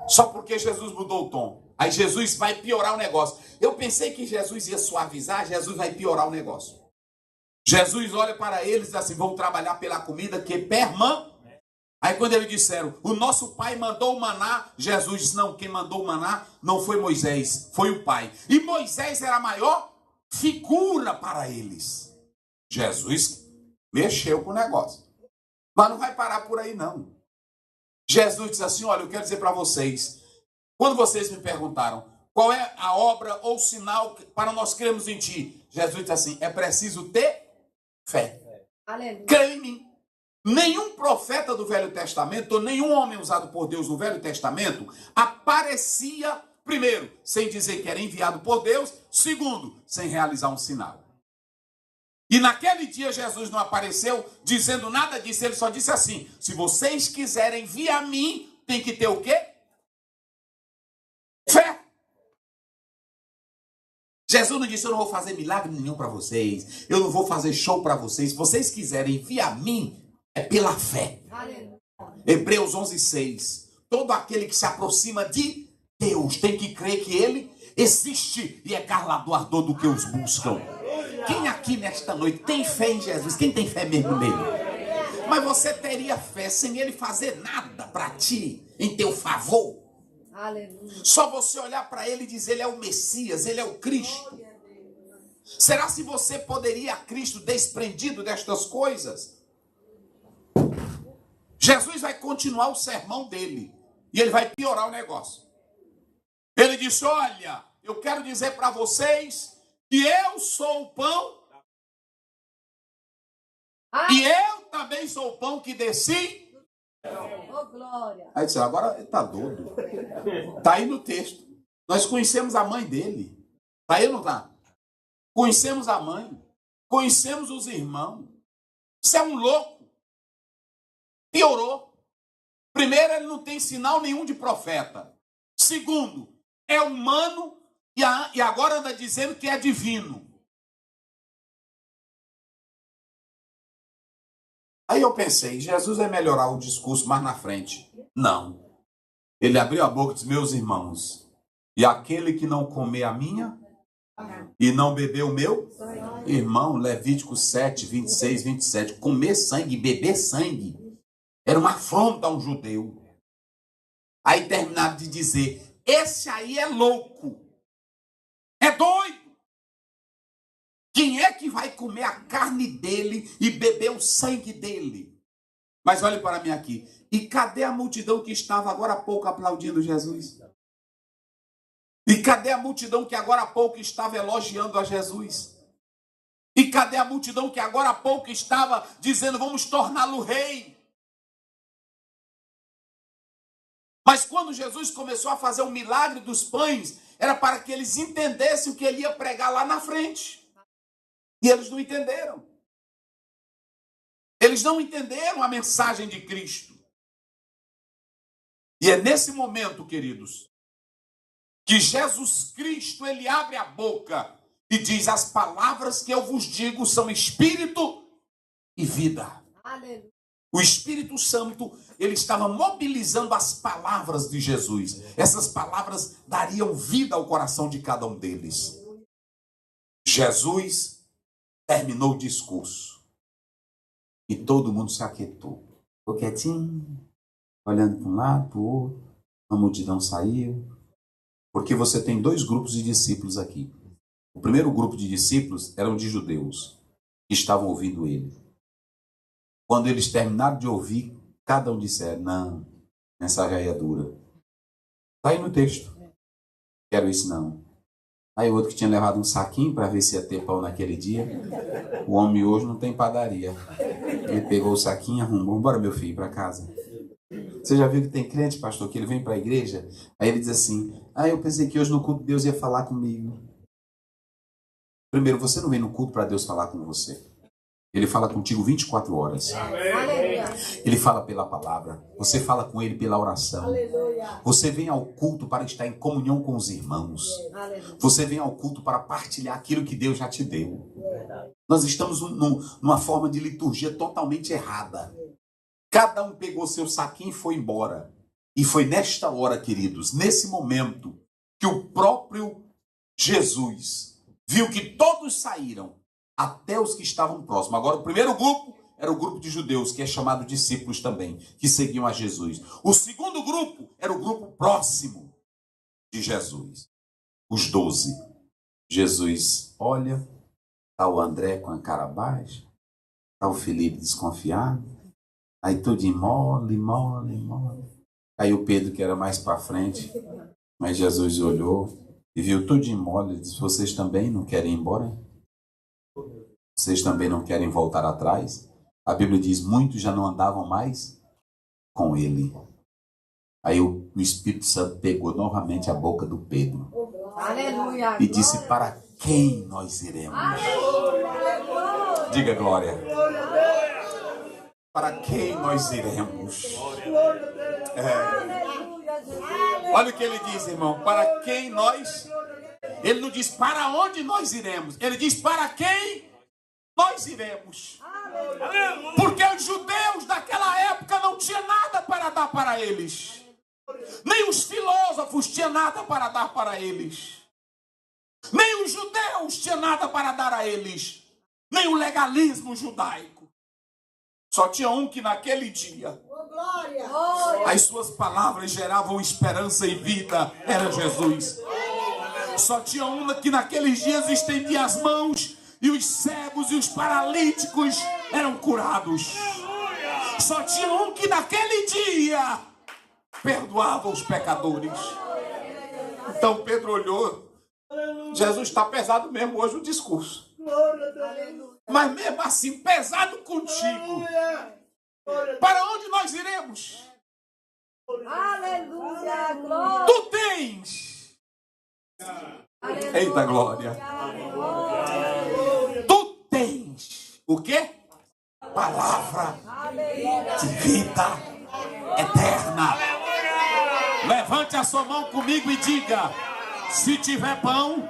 Só porque Jesus mudou o tom. Aí Jesus vai piorar o negócio. Eu pensei que Jesus ia suavizar, Jesus vai piorar o negócio. Jesus olha para eles e diz assim, vão trabalhar pela comida que permane. Aí quando eles disseram, o nosso pai mandou o maná, Jesus disse, não, quem mandou o maná não foi Moisés, foi o Pai. E Moisés era a maior figura para eles. Jesus mexeu com o negócio. Mas não vai parar por aí não. Jesus disse assim, olha, eu quero dizer para vocês, quando vocês me perguntaram, qual é a obra ou sinal para nós crermos em ti? Jesus disse assim, é preciso ter fé. Aleluia. Creia em mim. Nenhum profeta do Velho Testamento, ou nenhum homem usado por Deus no Velho Testamento, aparecia, primeiro, sem dizer que era enviado por Deus, segundo, sem realizar um sinal. E naquele dia Jesus não apareceu dizendo nada disso, ele só disse assim, se vocês quiserem vir a mim, tem que ter o quê? Fé. Jesus não disse, eu não vou fazer milagre nenhum para vocês, eu não vou fazer show para vocês, se vocês quiserem vir a mim, é pela fé. Aleluia. Hebreus 11:6. Todo aquele que se aproxima de Deus tem que crer que ele existe e é galardoador do que os buscam. Quem aqui nesta noite tem fé em Jesus? Quem tem fé mesmo nele? Mas você teria fé sem ele fazer nada para ti, em teu favor? Aleluia. Só você olhar para ele e dizer, ele é o Messias, ele é o Cristo. Será se você poderia a Cristo desprendido destas coisas? Jesus vai continuar o sermão dele. E ele vai piorar o negócio. Ele disse, olha, eu quero dizer para vocês que eu sou o pão. E eu também sou o pão que desci. Oh, glória. Aí disse, agora ele está doido. Está aí no texto. Nós conhecemos a mãe dele. Está aí ou não está? Conhecemos a mãe. Conhecemos os irmãos. Você é um louco. Piorou. Primeiro, ele não tem sinal nenhum de profeta. Segundo, é humano e agora anda dizendo que é divino. Aí eu pensei, Jesus vai melhorar o discurso mais na frente. Não. Ele abriu a boca e disse, meus irmãos, e aquele que não comer a minha e não beber o meu irmão, Levítico 7, 26, 27, comer sangue, beber sangue, era uma afronta a um judeu. Aí terminaram de dizer, esse aí é louco, é doido. Quem é que vai comer a carne dele e beber o sangue dele? Mas olhe para mim aqui. E cadê a multidão que estava agora há pouco aplaudindo Jesus? E cadê a multidão que agora há pouco estava elogiando a Jesus? E cadê a multidão que agora há pouco estava dizendo, vamos torná-lo rei? Mas quando Jesus começou a fazer o milagre dos pães, era para que eles entendessem o que ele ia pregar lá na frente. E eles não entenderam. Eles não entenderam a mensagem de Cristo. E é nesse momento, queridos, que Jesus Cristo, ele abre a boca e diz: as palavras que eu vos digo são espírito e vida. Aleluia. O Espírito Santo, ele estava mobilizando as palavras de Jesus. Essas palavras dariam vida ao coração de cada um deles. Jesus terminou o discurso e todo mundo se aquietou. Ficou quietinho, olhando para um lado, para o outro. A multidão saiu. Porque você tem dois grupos de discípulos aqui. O primeiro grupo de discípulos eram de judeus, que estavam ouvindo ele. Quando eles terminaram de ouvir, cada um disse: não, a mensagem aí é dura. Está aí no texto. Quero isso não. Aí o outro que tinha levado um saquinho para ver se ia ter pão naquele dia. O homem hoje não tem padaria. Ele pegou o saquinho e arrumou. Bora, meu filho, para casa. Você já viu que tem crente, pastor, que ele vem para a igreja? Aí ele diz assim: eu pensei que hoje no culto Deus ia falar comigo. Primeiro, você não vem no culto para Deus falar com você. Ele fala contigo 24 horas. Aleluia. Ele fala pela palavra. Você fala com ele pela oração. Aleluia. Você vem ao culto para estar em comunhão com os irmãos. Aleluia. Você vem ao culto para partilhar aquilo que Deus já te deu. Nós estamos numa forma de liturgia totalmente errada. Cada um pegou seu saquinho e foi embora. E foi nesta hora, queridos, nesse momento, que o próprio Jesus viu que todos saíram, até os que estavam próximos. Agora, o primeiro grupo era o grupo de judeus, que é chamado discípulos também, que seguiam a Jesus. O segundo grupo era o grupo próximo de Jesus, os 12. Jesus olha, está o André com a cara baixa, está o Felipe desconfiado, aí tudo mole. Aí o Pedro, que era mais para frente, mas Jesus olhou e viu tudo mole, e disse: vocês também não querem ir embora? Vocês também não querem voltar atrás? A Bíblia diz: muitos já não andavam mais com ele. Aí o Espírito Santo pegou novamente a boca do Pedro. Aleluia. E disse: para quem nós iremos? Diga glória. Para quem nós iremos? Olha o que ele diz, irmão. Para quem nós... Ele não diz para onde nós iremos. Ele diz para quem nós iremos. Porque os judeus daquela época não tinham nada para dar para eles. Nem os filósofos tinham nada para dar para eles. Nem os judeus tinham nada para dar a eles. Nem o legalismo judaico. Só tinha um que naquele dia as suas palavras geravam esperança e vida. Era Jesus. Só tinha um que naqueles dias estendia as mãos e os cegos e os paralíticos eram curados. Só tinha um que naquele dia perdoava os pecadores. Então Pedro olhou. Jesus está pesado mesmo hoje o discurso. Mas mesmo assim, pesado contigo. Para onde nós iremos? Aleluia. Glória. Tu tens. Aleluia. Eita glória. Aleluia. Tu tens o quê? Palavra de vida eterna. Levante a sua mão comigo e diga: se tiver pão.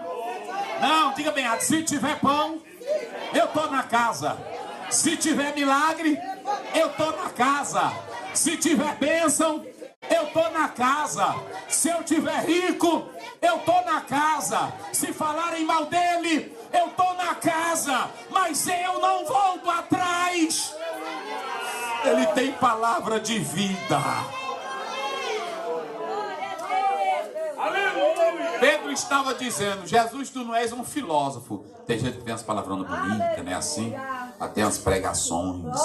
Não, diga bem alto. Se tiver pão, eu estou na casa. Se tiver milagre, eu estou na casa. Se tiver bênção, eu estou na casa. Se eu tiver rico, eu estou na casa. Se falarem mal dele, eu estou na casa. Mas eu não volto atrás. Ele tem palavra de vida. Pedro estava dizendo: Jesus, tu não és um filósofo. Tem gente que tem as palavronas bonitas, né? Assim, até as pregações.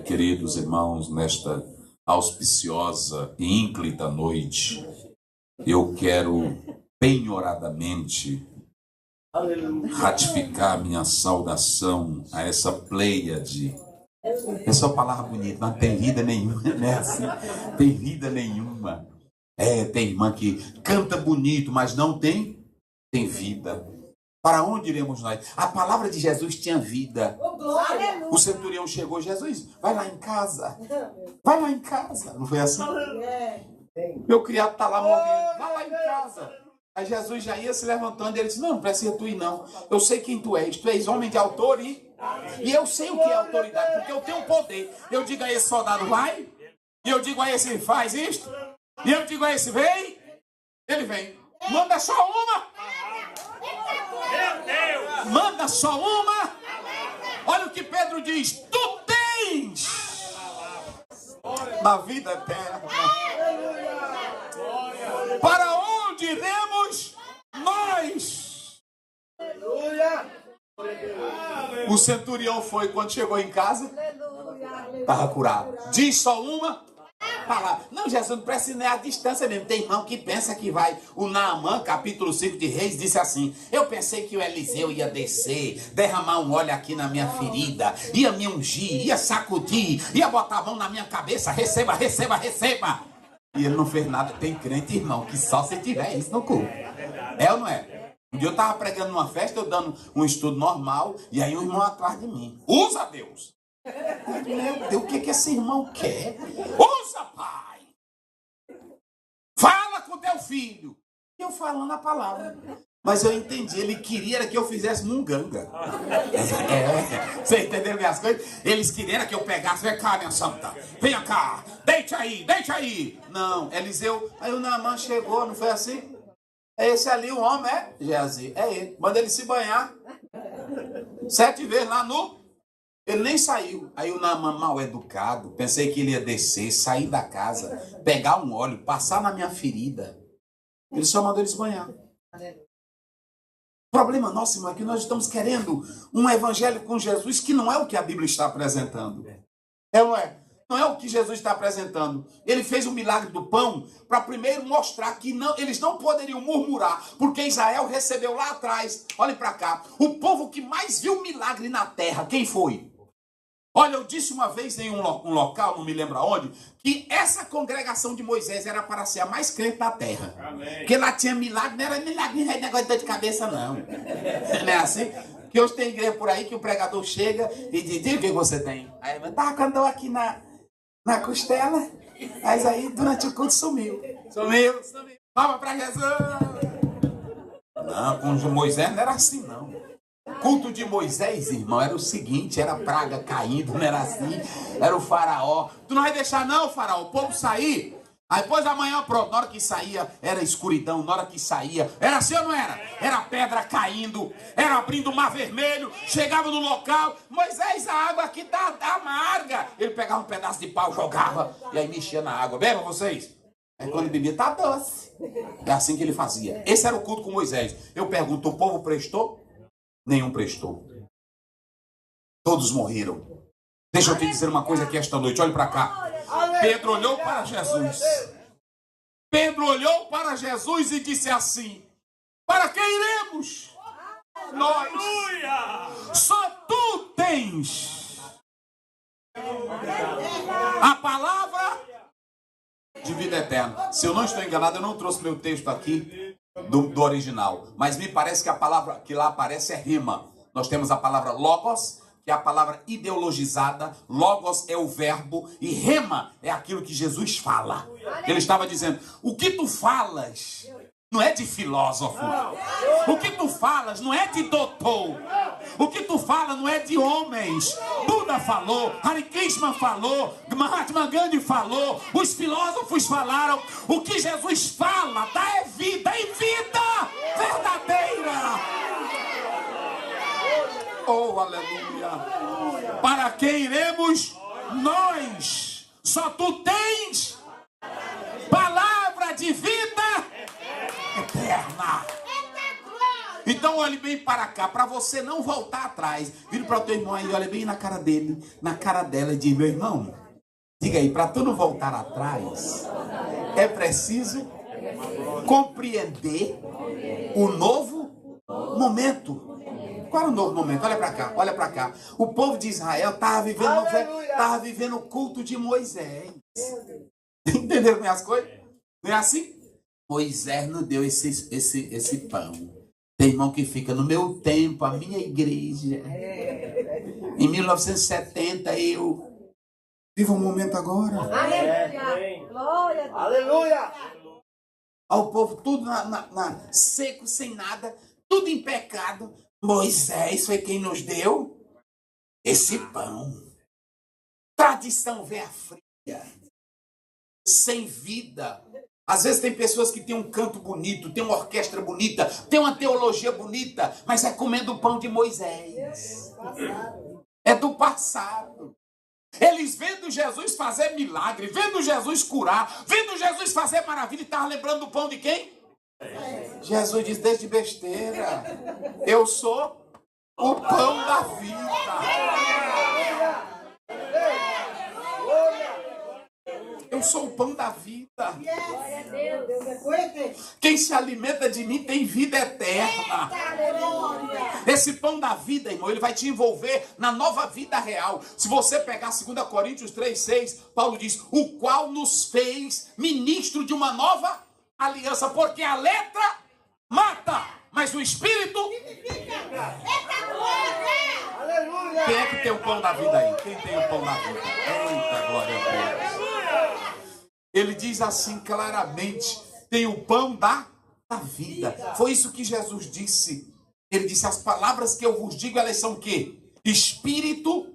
Queridos irmãos, nesta auspiciosa e ínclita noite, eu quero penhoradamente ratificar minha saudação a essa pleiade. É só palavra bonita, não tem vida nenhuma, né? Assim, tem vida nenhuma. Tem irmã que canta bonito, mas não tem vida. Para onde iremos nós? A palavra de Jesus tinha vida. O centurião chegou: Jesus, vai lá em casa. Vai lá em casa. Não foi assim? Meu criado está lá morrendo. Vai lá em casa. Aí Jesus já ia se levantando e ele disse, não precisa tu ir não. Eu sei quem tu és homem de autor e eu sei o que é autoridade, porque eu tenho poder. Eu digo a esse soldado, vai. E eu digo a esse, faz isto. E eu digo a esse, vem. Ele vem. Manda só uma. Manda só uma. Olha o que Pedro diz. Tu tens na vida eterna. Para onde iremos nós? O centurião foi, quando chegou em casa, estava curado. Diz só uma palavra. Não, Jesus, não precisa nem a distância mesmo. Tem irmão que pensa que vai. O Naamã, capítulo 5 de Reis, disse assim, eu pensei que o Eliseu ia descer, derramar um óleo aqui na minha ferida, ia me ungir, ia sacudir, ia botar a mão na minha cabeça, receba, receba, receba. E ele não fez nada. Tem crente, irmão, que só se tiver isso no culto. É ou não é? Um dia eu estava pregando numa festa, eu dando um estudo normal, e aí um irmão atrás de mim. Usa, Deus! Meu Deus, o que esse irmão quer? Usa, pai! Fala com teu filho! Eu falando a palavra. Mas eu entendi, ele queria que eu fizesse munganga. Você entendeu minhas coisas? Eles queriam que eu pegasse, vem cá, minha santa, venha cá, deite aí, deite aí. Não, Eliseu, aí o Naamã chegou, não foi assim? É esse ali, o homem, é? Geazi, é ele. Manda ele se banhar 7 vezes lá no... Ele nem saiu. Aí o Naamã, mal educado, pensei que ele ia descer, sair da casa, pegar um óleo, passar na minha ferida. Ele só mandou ele se banhar. O problema nosso, irmão, é que nós estamos querendo um evangelho com Jesus que não é o que a Bíblia está apresentando. É ou não é? Não é o que Jesus está apresentando. Ele fez o milagre do pão para primeiro mostrar que não, eles não poderiam murmurar, porque Israel recebeu lá atrás, olhem para cá, o povo que mais viu milagre na terra, quem foi? Olha, eu disse uma vez em um local, não me lembro aonde, que essa congregação de Moisés era para ser a mais crente da terra. Amém. Porque lá tinha milagre, não era milagre, não é negócio de dor de cabeça, não. Não é assim? Que hoje tem igreja por aí que o pregador chega e diz, diga o que você tem. Aí ele tá, quando eu aqui na costela, mas aí durante o culto sumiu. Sumiu. Palma para Jesus. Não, com Moisés não era assim, não. O culto de Moisés, irmão, era o seguinte, era praga caindo, não era assim, era o faraó. Tu não vai deixar não, faraó, o povo sair. Aí depois da manhã, pronto, na hora que saía, era escuridão, na hora que saía, era assim ou não era? Era pedra caindo, era abrindo o mar vermelho, chegava no local, Moisés, a água aqui tá amarga. Ele pegava um pedaço de pau, jogava, e aí mexia na água. Bebam vocês? Aí quando bebia, tá doce. É assim que ele fazia. Esse era o culto com Moisés. Eu pergunto, o povo prestou? Nenhum prestou. Todos morreram. Deixa eu te dizer uma coisa aqui esta noite, olhe para cá. Pedro olhou para Jesus. Pedro olhou para Jesus e disse assim, para quem iremos? Nós. Só tu tens a palavra de vida eterna. Se eu não estou enganado, eu não trouxe meu texto aqui do original. Mas me parece que a palavra que lá aparece é rima. Nós temos a palavra logos, que é a palavra ideologizada. Logos é o verbo e rema é aquilo que Jesus fala. Ele estava dizendo, o que tu falas não é de filósofo. O que tu falas não é de doutor. O que tu fala não é de homens. Buda falou, Hare Krishna falou, Mahatma Gandhi falou, os filósofos falaram. O que Jesus fala dá é vida e vida verdadeira. Oh, aleluia. Para quem iremos? Nós. Só tu tens palavra de vida eterna. Então olhe bem para cá, para você não voltar atrás. Vira para o teu irmão aí, olha bem na cara dele, na cara dela e diz, meu irmão, diga aí, para tu não voltar atrás, é preciso compreender o novo momento. Qual era o novo momento? Olha para cá, olha para cá. O povo de Israel estava vivendo o culto de Moisés. Entenderam minhas coisas? Não é assim? Moisés não deu esse pão. Tem irmão que fica no meu tempo, a minha igreja. Em 1970 eu vivo um momento agora. Aleluia. Glória a Deus. Aleluia. Ao povo tudo seco, sem nada, tudo em pecado. Moisés foi quem nos deu esse pão. Tradição velha fria, sem vida. Às vezes tem pessoas que têm um canto bonito, têm uma orquestra bonita, têm uma teologia bonita, mas é comendo o pão de Moisés. É do passado. Eles vendo Jesus fazer milagre, vendo Jesus curar, vendo Jesus fazer maravilha, e estavam lembrando do pão de quem? Jesus diz, desde besteira, eu sou o pão da vida. Eu sou o pão da vida. Quem se alimenta de mim tem vida eterna. Esse pão da vida, irmão, ele vai te envolver na nova vida real. Se você pegar 2 Coríntios 3:6, Paulo diz, o qual nos fez ministro de uma nova aliança, porque a letra mata, mas o Espírito... Quem é que tem o pão da vida aí? Quem tem o pão da vida? Eita, glória a Deus. Ele diz assim claramente, tem o pão da vida. Foi isso que Jesus disse. Ele disse, as palavras que eu vos digo, elas são o quê? Espírito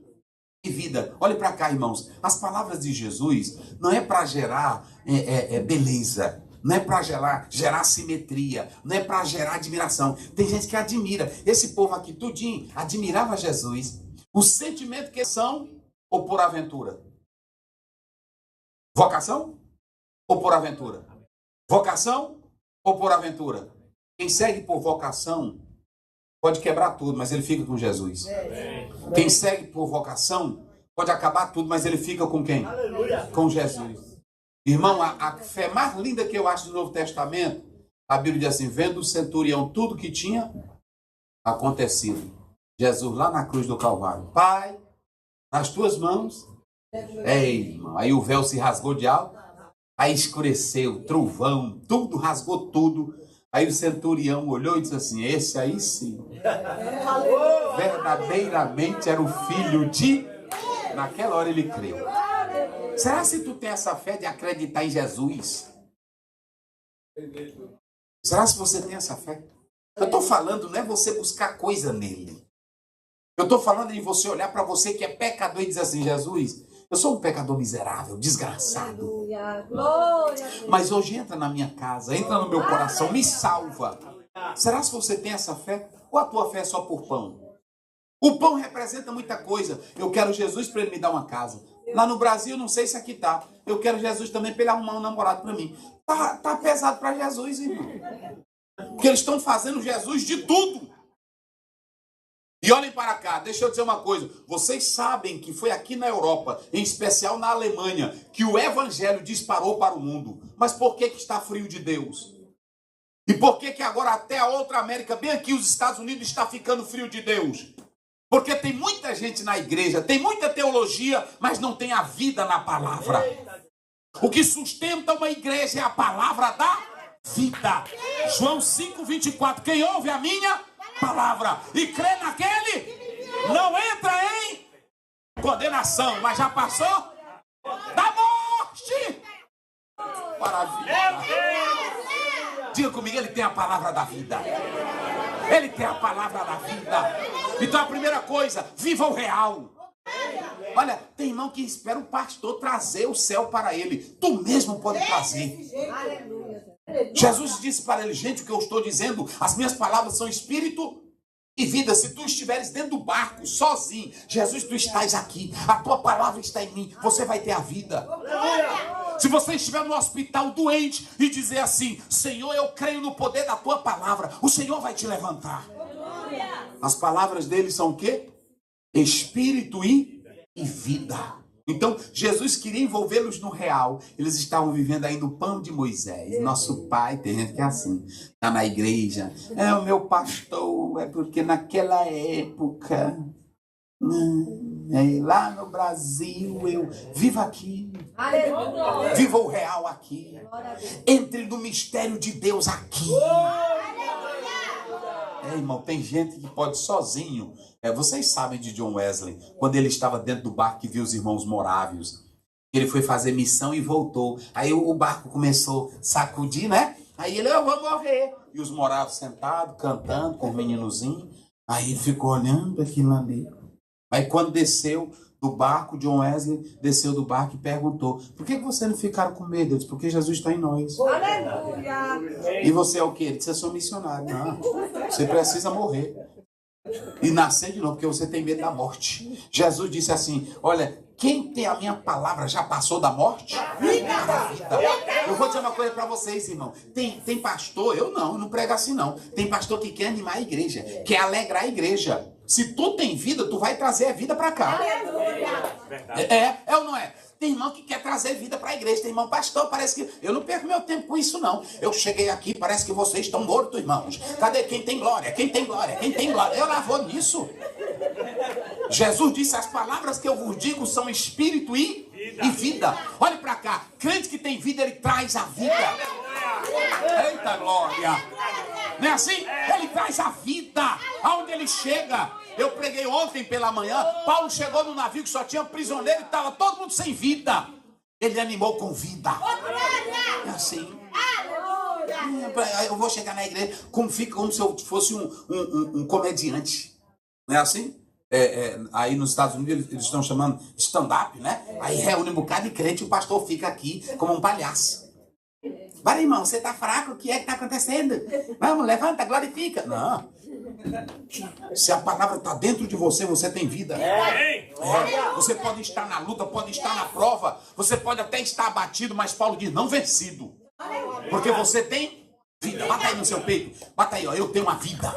e vida. Olhe para cá, irmãos. As palavras de Jesus não é para gerar beleza. Não é para gerar simetria. Não é para gerar admiração. Tem gente que admira. Esse povo aqui, tudinho, admirava Jesus. O sentimento que são, ou por aventura? Vocação? Ou por aventura? Vocação ou por aventura? Quem segue por vocação pode quebrar tudo, mas ele fica com Jesus. Quem segue por vocação pode acabar tudo, mas ele fica com quem? Com Jesus. Irmão, a fé mais linda que eu acho do Novo Testamento, a Bíblia diz assim, vendo o centurião tudo que tinha acontecido. Jesus lá na cruz do Calvário. Pai, nas tuas mãos. Ei, irmão, aí o véu se rasgou de alto. Aí escureceu, trovão, tudo, rasgou tudo. Aí o centurião olhou e disse assim, esse aí sim, verdadeiramente era o filho de... Naquela hora ele creu. Será se tu tem essa fé de acreditar em Jesus? Será se você tem essa fé? Eu estou falando, não é você buscar coisa nele. Eu estou falando de você olhar para você que é pecador e dizer assim, Jesus, eu sou um pecador miserável, desgraçado. Mas hoje entra na minha casa, entra no meu coração, me salva. Será se você tem essa fé? Ou a tua fé é só por pão? O pão representa muita coisa. Eu quero Jesus para ele me dar uma casa. Lá no Brasil, não sei se aqui tá. Eu quero Jesus também para ele arrumar um namorado para mim. Tá pesado para Jesus, irmão. Porque eles estão fazendo Jesus de tudo. E olhem para cá, deixa eu dizer uma coisa. Vocês sabem que foi aqui na Europa, em especial na Alemanha, que o Evangelho disparou para o mundo. Mas por que está frio de Deus? E por que agora até a outra América, bem aqui os Estados Unidos, está ficando frio de Deus? Porque tem muita gente na igreja, tem muita teologia, mas não tem a vida na palavra. O que sustenta uma igreja é a palavra da vida. João 5:24, quem ouve a minha palavra e crê naquele, não entra em condenação, mas já passou da morte para a vida. Diga comigo, ele tem a palavra da vida. Ele tem a palavra da vida. Então a primeira coisa, viva o real. Olha, tem irmão que espera o pastor trazer o céu para ele. Tu mesmo pode trazer. Jesus disse para ele, gente, o que eu estou dizendo, as minhas palavras são espírito e vida. Se tu estiveres dentro do barco, sozinho, Jesus, tu estás aqui, a tua palavra está em mim, você vai ter a vida. Se você estiver no hospital doente e dizer assim, Senhor, eu creio no poder da tua palavra, o Senhor vai te levantar. As palavras dele são o quê? Espírito e vida. Então, Jesus queria envolvê-los no real. Eles estavam vivendo ainda o pão de Moisés. Nosso pai, tem gente que é assim, está na igreja. É o meu pastor, é porque naquela época, lá no Brasil, eu vivo aqui. Viva o real aqui. Entre no mistério de Deus aqui. Irmão, tem gente que pode sozinho. Vocês sabem de John Wesley, quando ele estava dentro do barco e viu os irmãos morávios. Ele foi fazer missão e voltou. Aí o barco começou a sacudir, né? Aí ele, eu vou morrer. E os moravam sentados, cantando com o meninozinho. Aí ele ficou olhando aquilo ali. Aí quando desceu do barco, John Wesley desceu do barco e perguntou: por que vocês não ficaram com medo? Eu disse: porque Jesus está em nós. Aleluia. E você é o quê? Ele disse: eu sou missionário. Não, você precisa morrer e nascer de novo, porque você tem medo da morte. Jesus disse assim: olha, quem tem a minha palavra já passou da morte? Para a vida. Eu vou dizer uma coisa para vocês, irmão. Tem pastor, eu não prego assim não. Tem pastor que quer animar a igreja, quer alegrar a igreja. Se tu tem vida, tu vai trazer a vida para cá. É ou não é? Tem irmão que quer trazer vida para a igreja. Tem irmão, pastor, parece que... eu não perco meu tempo com isso, não. Eu cheguei aqui, parece que vocês estão mortos, irmãos. Cadê quem tem glória? Quem tem glória? Quem tem glória? Eu lá vou nisso. Jesus disse: as palavras que eu vos digo são espírito e vida. Olhe para cá. Crente que tem vida, ele traz a vida. Eita glória. Não é assim? Ele traz a vida aonde ele chega. Eu preguei ontem pela manhã. Paulo chegou no navio que só tinha prisioneiro e estava todo mundo sem vida. Ele animou com vida. É assim. Eu vou chegar na igreja como se eu fosse um comediante. Não é assim? Aí nos Estados Unidos eles estão chamando stand-up, né? Aí reúne um bocado de crente e o pastor fica aqui como um palhaço. Vai, irmão, você está fraco, o que é que está acontecendo? Vamos, levanta, glorifica. Não. Se a palavra está dentro de você, você tem vida. Você pode estar na luta, pode estar na prova, você pode até estar abatido, mas Paulo diz: não vencido. Porque você tem vida. Bata aí no seu peito. Bata aí, ó. Eu tenho uma vida.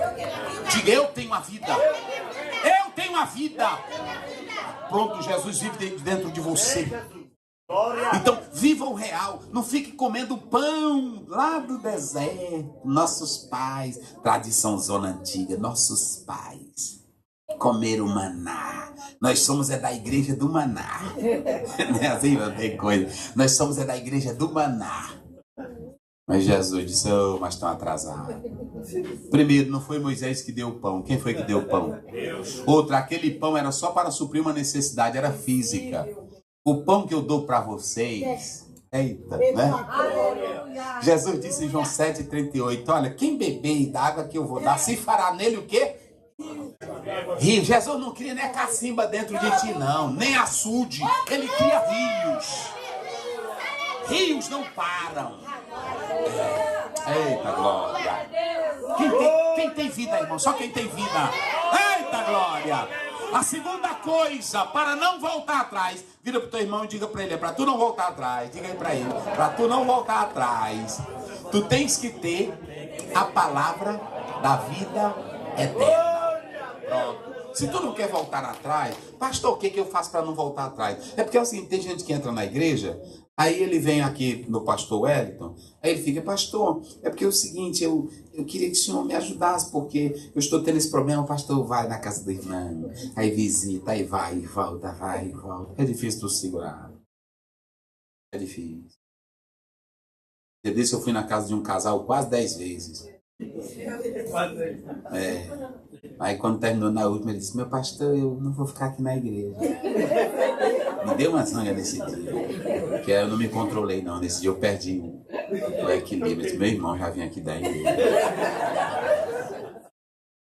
Diga: eu tenho uma vida. Eu tenho uma vida. Pronto, Jesus vive dentro de você. Então, viva o real. Não fique comendo pão lá do deserto. Nossos pais, tradição zona antiga, nossos pais comeram maná. Nós somos da igreja do maná. Não é assim, não tem coisa. Nós somos da igreja do maná. Mas Jesus disse: oh, mas estão atrasados. Primeiro, não foi Moisés que deu o pão. Quem foi que deu o pão? Outro, aquele pão era só para suprir uma necessidade, era física. O pão que eu dou para vocês, eita, né? Jesus disse em João 7,38, olha, quem beber da água que eu vou dar, se fará nele o quê? Rio. Jesus não cria nem a cacimba dentro de ti, não, nem açude. Ele cria rios. Rios não param. Eita glória. Quem tem vida, irmão? Só quem tem vida. Eita glória. A segunda coisa, para não voltar atrás, vira para o teu irmão e diga para ele: é para tu não voltar atrás. Diga aí para ele: para tu não voltar atrás, tu tens que ter a palavra da vida eterna. Pronto. Se tu não quer voltar atrás, pastor, o que eu faço para não voltar atrás? É porque é o seguinte: tem gente que entra na igreja, aí ele vem aqui no pastor Wellington, aí ele fica: pastor, é porque é o seguinte, eu queria que o senhor me ajudasse, porque eu estou tendo esse problema. O pastor vai na casa do irmão, aí visita, aí vai e volta, vai e volta. É difícil tu segurar. É difícil. Eu disse, eu fui na casa de um casal quase 10 vezes. Aí quando terminou na última, ele disse: meu pastor, eu não vou ficar aqui na igreja. Me deu uma zanga nesse dia, que eu não me controlei não. Nesse dia eu perdi o equilíbrio. Meu irmão já vinha aqui 10 vezes.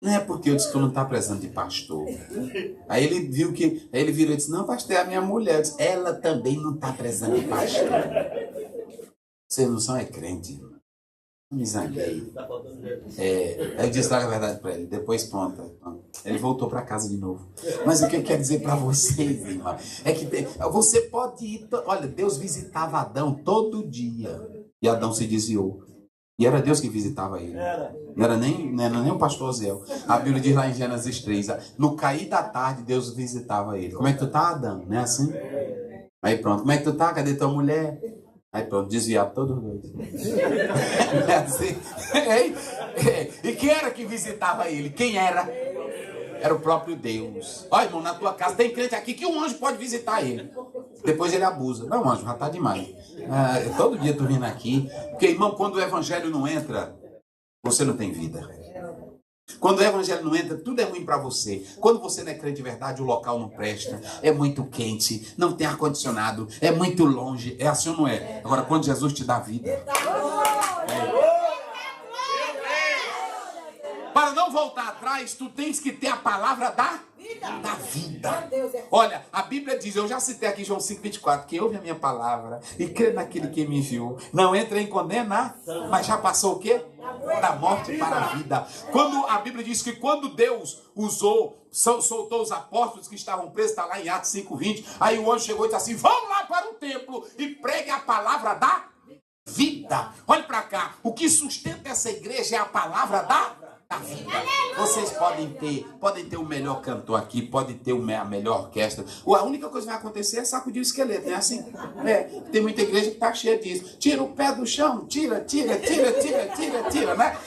Não é porque eu disse que eu não estava precisando de pastor. Aí ele viu que... Aí ele virou e disse: não, pastor, é a minha mulher. Eu disse: ela também não está precisando de pastor. Vocês não são crente, irmão. Me zanguei. Aí eu disse lá a verdade para ele. Depois pronto. Ele voltou para casa de novo. Mas o que eu quero dizer para vocês, irmão, é que você pode ir... Olha, Deus visitava Adão todo dia. E Adão se desviou. E era Deus que visitava ele. Não era nem o pastor Oziel. A Bíblia diz lá em Gênesis 3. No cair da tarde, Deus visitava ele. Como é que tu tá, Adão? Não é assim? Aí pronto. Como é que tu tá? Cadê tua mulher? Aí pronto, desviado todos dois. É assim. E quem era que visitava ele? Quem era? Era o próprio Deus. Olha, irmão, na tua casa tem crente aqui que um anjo pode visitar ele. Depois ele abusa. Não, anjo, já tá demais. Todo dia tu vindo aqui. Porque, irmão, quando o evangelho não entra, você não tem vida. Quando o evangelho não entra, tudo é ruim para você. Quando você não é crente de verdade, o local não presta. É muito quente, não tem ar-condicionado, é muito longe. É assim ou não é? Agora, quando Jesus te dá vida... Para não voltar atrás, tu tens que ter a palavra da vida. Olha, a Bíblia diz, eu já citei aqui João 5,24, que ouve a minha palavra e crê naquele que me enviou. Não entra em condenação, mas já passou o quê? Da morte para a vida. Quando a Bíblia diz que quando Deus soltou os apóstolos que estavam presos, está lá em Atos 5,20, aí o anjo chegou e disse assim, vão lá para o templo e pregue a palavra da vida. Olhe para cá, o que sustenta essa igreja é a palavra da vida. Vocês podem ter o melhor cantor aqui, podem ter a melhor orquestra. A única coisa que vai acontecer é sacudir o esqueleto, não é assim? Tem muita igreja que está cheia disso. Tira o pé do chão, tira, né?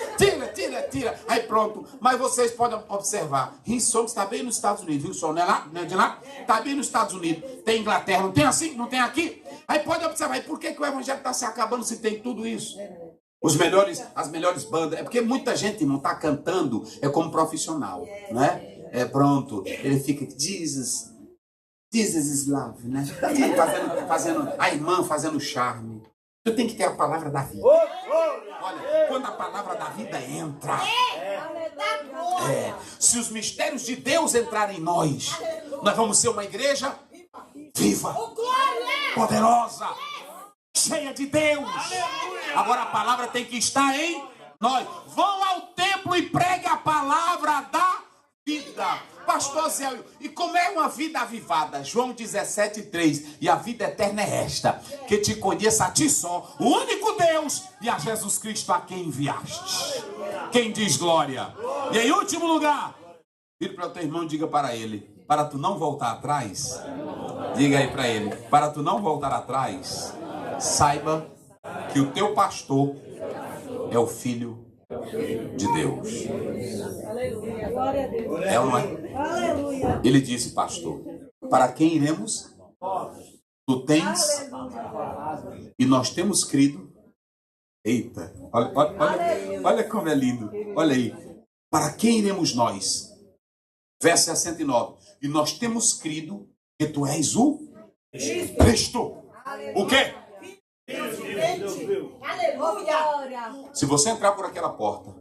Tira. Aí pronto. Mas vocês podem observar, Hillsong está bem nos Estados Unidos. Hillsong não é lá? Não é de lá? Está bem nos Estados Unidos. Tem Inglaterra, não tem assim? Não tem aqui? Aí pode observar, e por que o evangelho está se acabando se tem tudo isso? As melhores bandas, é porque muita gente não está cantando, é como profissional, né? Pronto, ele fica, Jesus is love, né? Fazendo a irmã fazendo charme. Tu tem que ter a palavra da vida. Olha, quando a palavra da vida entra, se os mistérios de Deus entrarem em nós vamos ser uma igreja viva, poderosa, cheia de Deus. Agora a palavra tem que estar em nós. Vão ao templo e pregue a palavra da vida. Pastor Zé, e como é uma vida avivada? João 17,3. E a vida eterna é esta, que te conheça a ti só, o único Deus, e a Jesus Cristo a quem enviaste. Quem diz glória? E em último lugar, vire para o teu irmão e diga para ele, para tu não voltar atrás, diga aí para ele, para tu não voltar atrás, saiba que o teu pastor é o Filho de Deus. É ou não é? Ele disse, pastor, para quem iremos? Tu tens e nós temos crido. Eita, olha como é lindo. Olha aí. Para quem iremos nós? Verso 69. E nós temos crido que tu és o Cristo. O quê? Se você entrar por aquela porta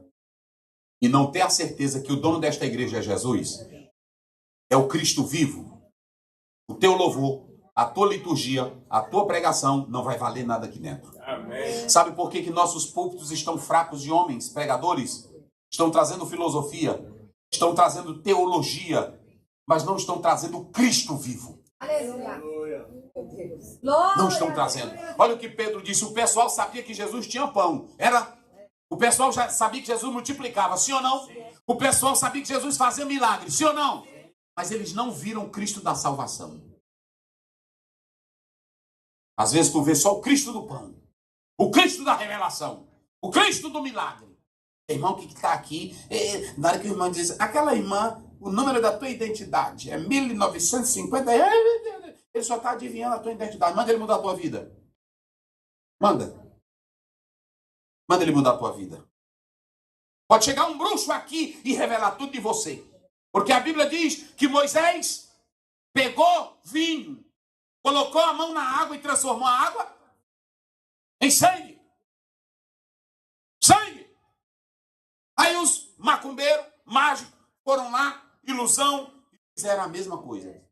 e não ter a certeza que o dono desta igreja é Jesus, é o Cristo vivo, o teu louvor, a tua liturgia, a tua pregação não vai valer nada aqui dentro. Amém. Sabe por que nossos púlpitos estão fracos de homens, pregadores? Estão trazendo filosofia, estão trazendo teologia, mas não estão trazendo o Cristo vivo. Aleluia. Não estão trazendo. Olha o que Pedro disse. O pessoal sabia que Jesus tinha pão. O pessoal já sabia que Jesus multiplicava, sim ou não? O pessoal sabia que Jesus fazia milagres, sim ou não? Mas eles não viram o Cristo da salvação. Às vezes tu vê só o Cristo do pão, o Cristo da revelação, o Cristo do milagre. Irmão que está aqui, na hora que o irmão diz, aquela irmã, o número da tua identidade é 1950, ele só está adivinhando a tua identidade. Manda ele mudar a tua vida. Manda ele mudar a tua vida. Pode chegar um bruxo aqui e revelar tudo de você. Porque a Bíblia diz que Moisés pegou vinho, colocou a mão na água e transformou a água em sangue. Sangue. Aí os macumbeiros, mágicos, foram lá, ilusão, e fizeram a mesma coisa.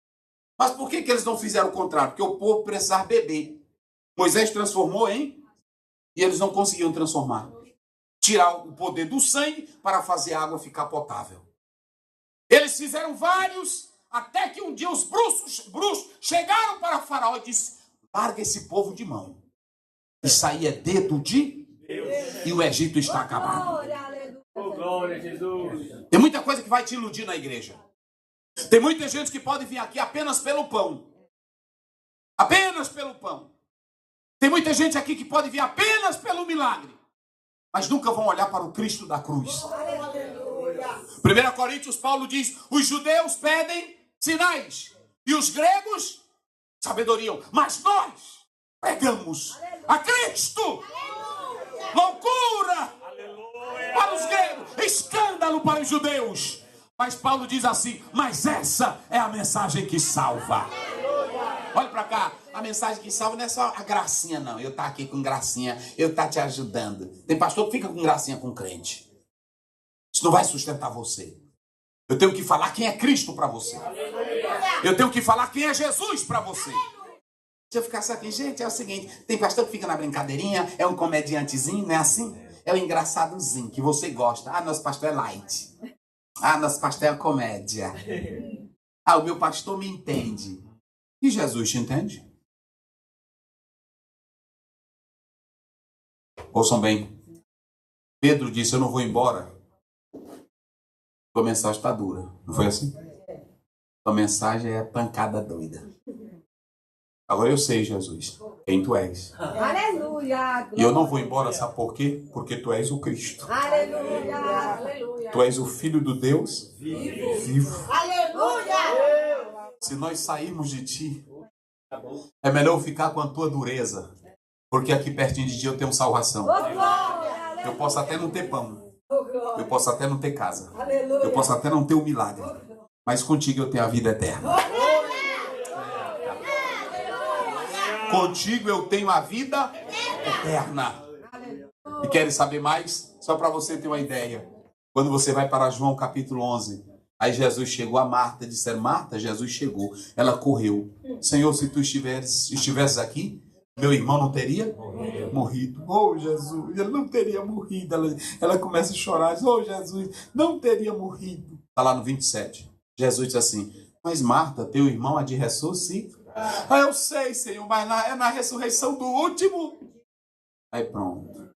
Mas por que eles não fizeram o contrário? Porque o povo precisava beber. Moisés transformou em... E eles não conseguiam transformar. Tirar o poder do sangue para fazer a água ficar potável. Eles fizeram vários, até que um dia os bruxos chegaram para Faraó e disse, larga esse povo de mão. Isso aí é dedo de Deus. E o Egito está acabado. Glória a Jesus. Tem muita coisa que vai te iludir na igreja. Tem muita gente que pode vir aqui apenas pelo pão. Apenas pelo pão. Tem muita gente aqui que pode vir apenas pelo milagre. Mas nunca vão olhar para o Cristo da cruz. 1 Coríntios, Paulo diz, os judeus pedem sinais. E os gregos, sabedoria. Mas nós pregamos a Cristo. Loucura para os gregos. Escândalo para os judeus. Mas Paulo diz assim, mas essa é a mensagem que salva. Olha para cá, a mensagem que salva não é só a gracinha, não. Eu estou aqui com gracinha, eu estou te ajudando. Tem pastor que fica com gracinha com crente. Isso não vai sustentar você. Eu tenho que falar quem é Cristo para você. Eu tenho que falar quem é Jesus para você. Se eu ficasse aqui, gente, é o seguinte, tem pastor que fica na brincadeirinha, é um comediantezinho, não é assim? É o engraçadozinho, que você gosta. Ah, nosso pastor é light. Ah, nosso pastor é comédia. Ah, o meu pastor me entende. E Jesus te entende? Ouçam bem. Pedro disse, eu não vou embora. Tua mensagem está dura. Não foi assim? Tua mensagem é pancada doida. Agora eu sei, Jesus, quem tu és. Aleluia. E eu não vou embora, sabe por quê? Porque tu és o Cristo. Aleluia. Aleluia. Tu és o Filho do Deus vivo. Aleluia. Se nós sairmos de ti, é melhor eu ficar com a tua dureza. Porque aqui pertinho de ti eu tenho salvação. Eu posso até não ter pão. Eu posso até não ter casa. Eu posso até não ter um milagre. Mas contigo eu tenho a vida eterna. Contigo eu tenho a vida eterna. E querem saber mais? Só para você ter uma ideia. Quando você vai para João capítulo 11, aí Jesus chegou a Marta, disseram, Marta, Jesus chegou. Ela correu. Senhor, se tu estivesses aqui, meu irmão não teria morrido. Oh, Jesus, ele não teria morrido. Ela começa a chorar. Oh, Jesus, não teria morrido. Está lá no 27. Jesus diz assim, mas Marta, teu irmão há de ressuscitar. Ah, eu sei, Senhor, mas é na ressurreição do último. Aí pronto.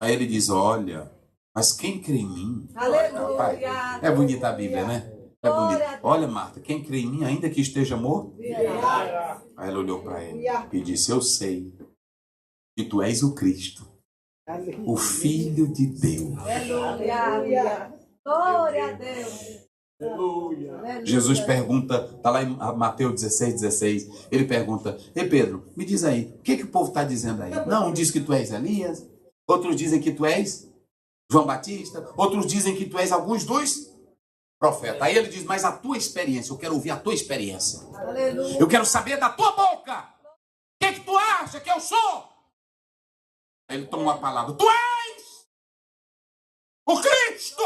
Aí ele diz, olha, mas quem crê em mim? Aleluia. Pai, é bonita a Bíblia, né? É bonito. Olha, Marta, quem crê em mim, ainda que esteja morto? Aí ela olhou para ele e disse, eu sei que tu és o Cristo, o Filho de Deus. Aleluia. Glória a Deus. Jesus pergunta, está lá em Mateus 16. Ele pergunta, ei Pedro, me diz aí, o que o povo está dizendo aí? Não, um diz que tu és Elias, outros dizem que tu és João Batista, outros dizem que tu és alguns dos profetas. Aí ele diz, mas a tua experiência, eu quero ouvir a tua experiência. Aleluia. Eu quero saber da tua boca. O que tu acha que eu sou? Aí ele toma uma palavra, tu és o Cristo,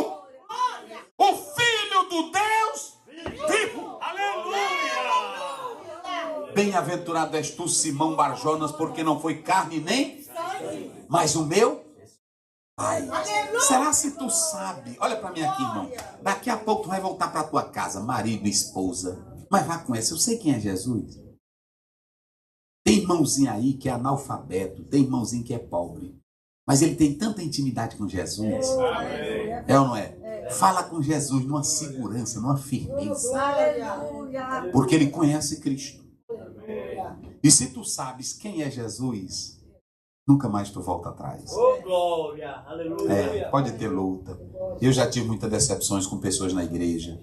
o Filho do Deus vivo. Aleluia! Bem-aventurado és tu, Simão Barjonas, porque não foi carne nem, mas o meu Pai. Será se tu sabe? Olha para mim aqui, irmão. Daqui a pouco tu vai voltar para tua casa, marido e esposa. Mas vá com essa. Eu sei quem é Jesus. Tem irmãozinho aí que é analfabeto, tem irmãozinho que é pobre. Mas ele tem tanta intimidade com Jesus. É ou não é? Fala com Jesus numa segurança, numa firmeza. Aleluia. Porque ele conhece Cristo. E se tu sabes quem é Jesus, nunca mais tu volta atrás. Oh, glória! Aleluia! Pode ter luta. Eu já tive muitas decepções com pessoas na igreja.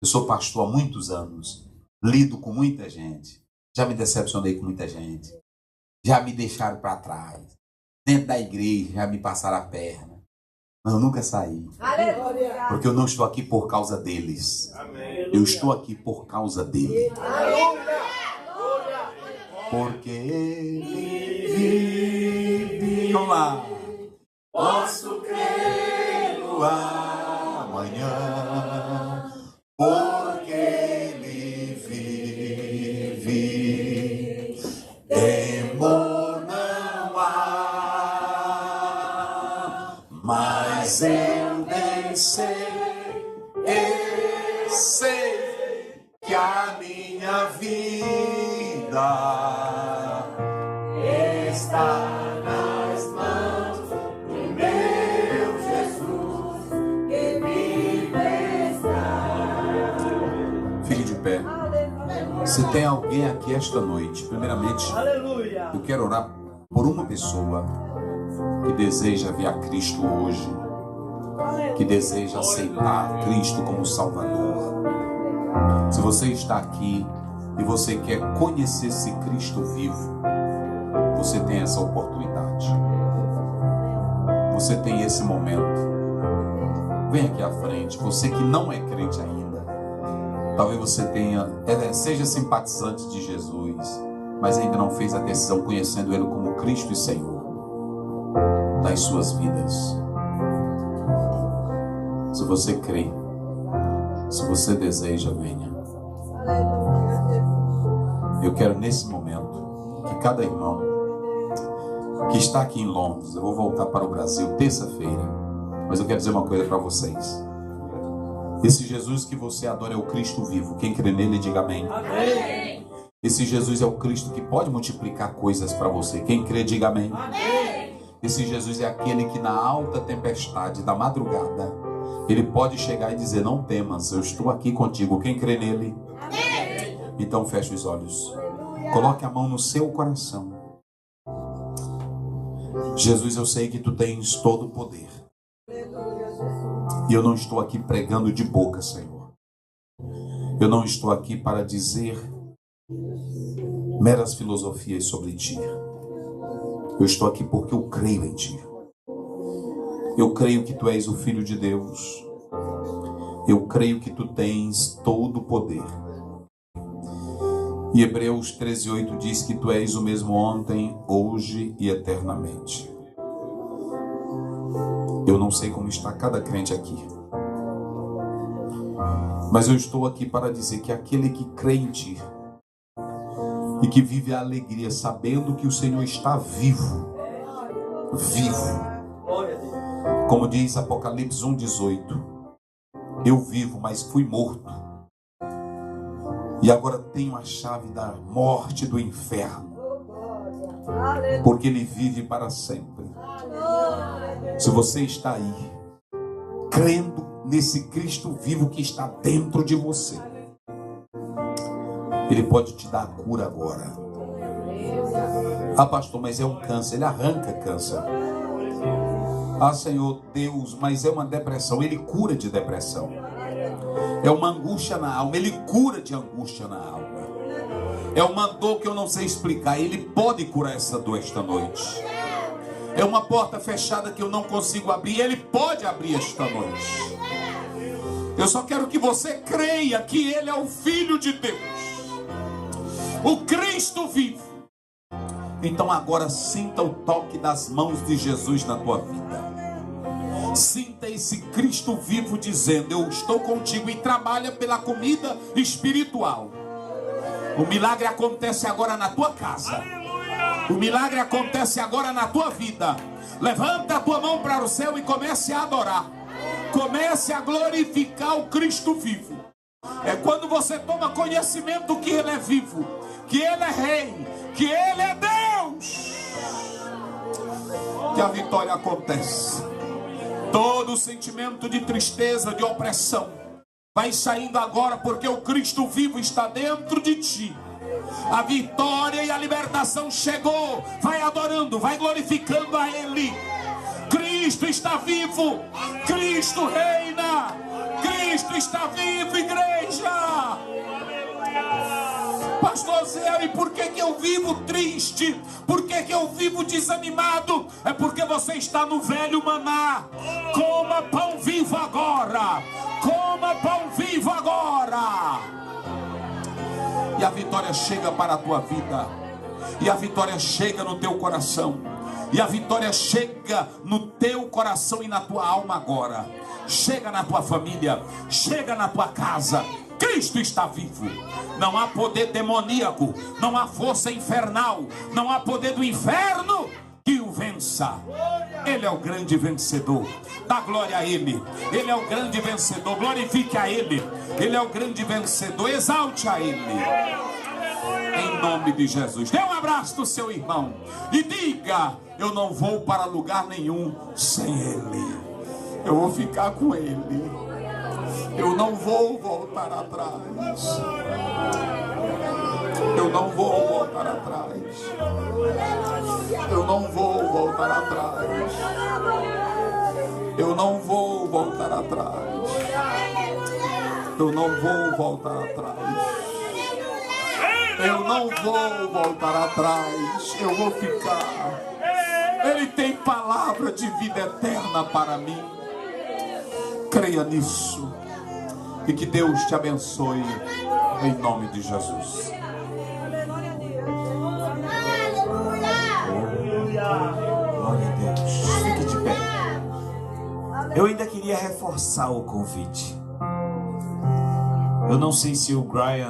Eu sou pastor há muitos anos. Lido com muita gente. Já me decepcionei com muita gente. Já me deixaram para trás. Dentro da igreja já me passaram a perna. Mas eu nunca saí. Aleluia. Porque eu não estou aqui por causa deles. Amém. Eu estou aqui por causa dele. Aleluia. Porque ele vive. Vamos lá. Posso crer no amanhã. Porque ele vive. Temor não há. Mas eu bem sei, eu sei que a minha vida está nas mãos do meu Jesus, que vive está. Fique de pé. Se tem alguém aqui esta noite, primeiramente, Aleluia! eu quero orar por uma pessoa que deseja ver a Cristo hoje, que deseja aceitar Cristo como Salvador. Se você está aqui e você quer conhecer esse Cristo vivo, você tem essa oportunidade. Você tem esse momento. Vem aqui à frente. Você que não é crente ainda, talvez você seja simpatizante de Jesus, mas ainda não fez a decisão conhecendo Ele como Cristo e Senhor das suas vidas. Se você crê, se você deseja, venha. Eu quero nesse momento que cada irmão que está aqui em Londres, eu vou voltar para o Brasil terça-feira, mas eu quero dizer uma coisa para vocês. Esse Jesus que você adora é o Cristo vivo. Quem crê nele, diga amém. Amém. Esse Jesus é o Cristo que pode multiplicar coisas para você. Quem crê, diga amém. Amém. Esse Jesus é aquele que na alta tempestade da madrugada, ele pode chegar e dizer: não temas, eu estou aqui contigo. Quem crê nele? Amém. Então feche os olhos. Coloque a mão no seu coração. Jesus, eu sei que tu tens todo o poder. E eu não estou aqui pregando de boca, Senhor. Eu não estou aqui para dizer meras filosofias sobre ti. Eu estou aqui porque eu creio em ti. Eu creio que tu és o Filho de Deus. Eu creio que tu tens todo o poder. E Hebreus 13:8 diz que tu és o mesmo ontem, hoje e eternamente. Eu não sei como está cada crente aqui, mas eu estou aqui para dizer que aquele que crê em ti e que vive a alegria sabendo que o Senhor está vivo, Glória a Deus. como diz Apocalipse 1:18, eu vivo, mas fui morto, e agora tenho a chave da morte e do inferno, porque ele vive para sempre. Se você está aí, crendo nesse Cristo vivo que está dentro de você, ele pode te dar a cura agora. Ah, pastor, mas é um câncer. Ele arranca câncer. Ah, Senhor Deus, mas é uma depressão. Ele cura de depressão. É uma angústia na alma. Ele cura de angústia na alma. É uma dor que eu não sei explicar. Ele pode curar essa dor esta noite. É uma porta fechada que eu não consigo abrir. Ele pode abrir esta noite. Eu só quero que você creia que Ele é o Filho de Deus, o Cristo vivo. Então agora sinta o toque das mãos de Jesus na tua vida. Sinta esse Cristo vivo dizendo: eu estou contigo, e trabalha pela comida espiritual. O milagre acontece agora na tua casa. O milagre acontece agora na tua vida. Levanta a tua mão para o céu e comece a adorar. Comece a glorificar o Cristo vivo. É quando você toma conhecimento que Ele é vivo, que Ele é Rei, que Ele é Deus, que a vitória acontece. Todo sentimento de tristeza, de opressão, vai saindo agora, porque o Cristo vivo está dentro de ti. A vitória e a libertação chegou. Vai adorando, vai glorificando a Ele. Cristo está vivo. Cristo reina. Cristo está vivo, igreja. Pastor Zé, e por que eu vivo triste? Por que eu vivo desanimado? É porque você está no velho maná. Coma pão vivo agora. Coma pão vivo agora. E a vitória chega para a tua vida. E a vitória chega no teu coração. E a vitória chega no teu coração e na tua alma agora. Chega na tua família. Chega na tua casa. Cristo está vivo. Não há poder demoníaco. Não há força infernal. Não há poder do inferno que o vença. Ele é o grande vencedor. Dá glória a Ele. Ele é o grande vencedor. Glorifique a Ele. Ele é o grande vencedor. Exalte a Ele. Em nome de Jesus. Dê um abraço do seu irmão e diga: eu não vou para lugar nenhum sem Ele. Eu vou ficar com Ele. Eu não vou voltar atrás. Eu não vou voltar atrás. Eu não vou voltar atrás. Eu não vou voltar atrás. Eu não vou voltar atrás. Eu não vou voltar atrás. Eu vou ficar. Ele tem palavra de vida eterna para mim. Creia nisso. E que Deus te abençoe. Em nome de Jesus. Glória a Deus. Fique de pé. Eu ainda queria reforçar o convite. Eu não sei se o Brian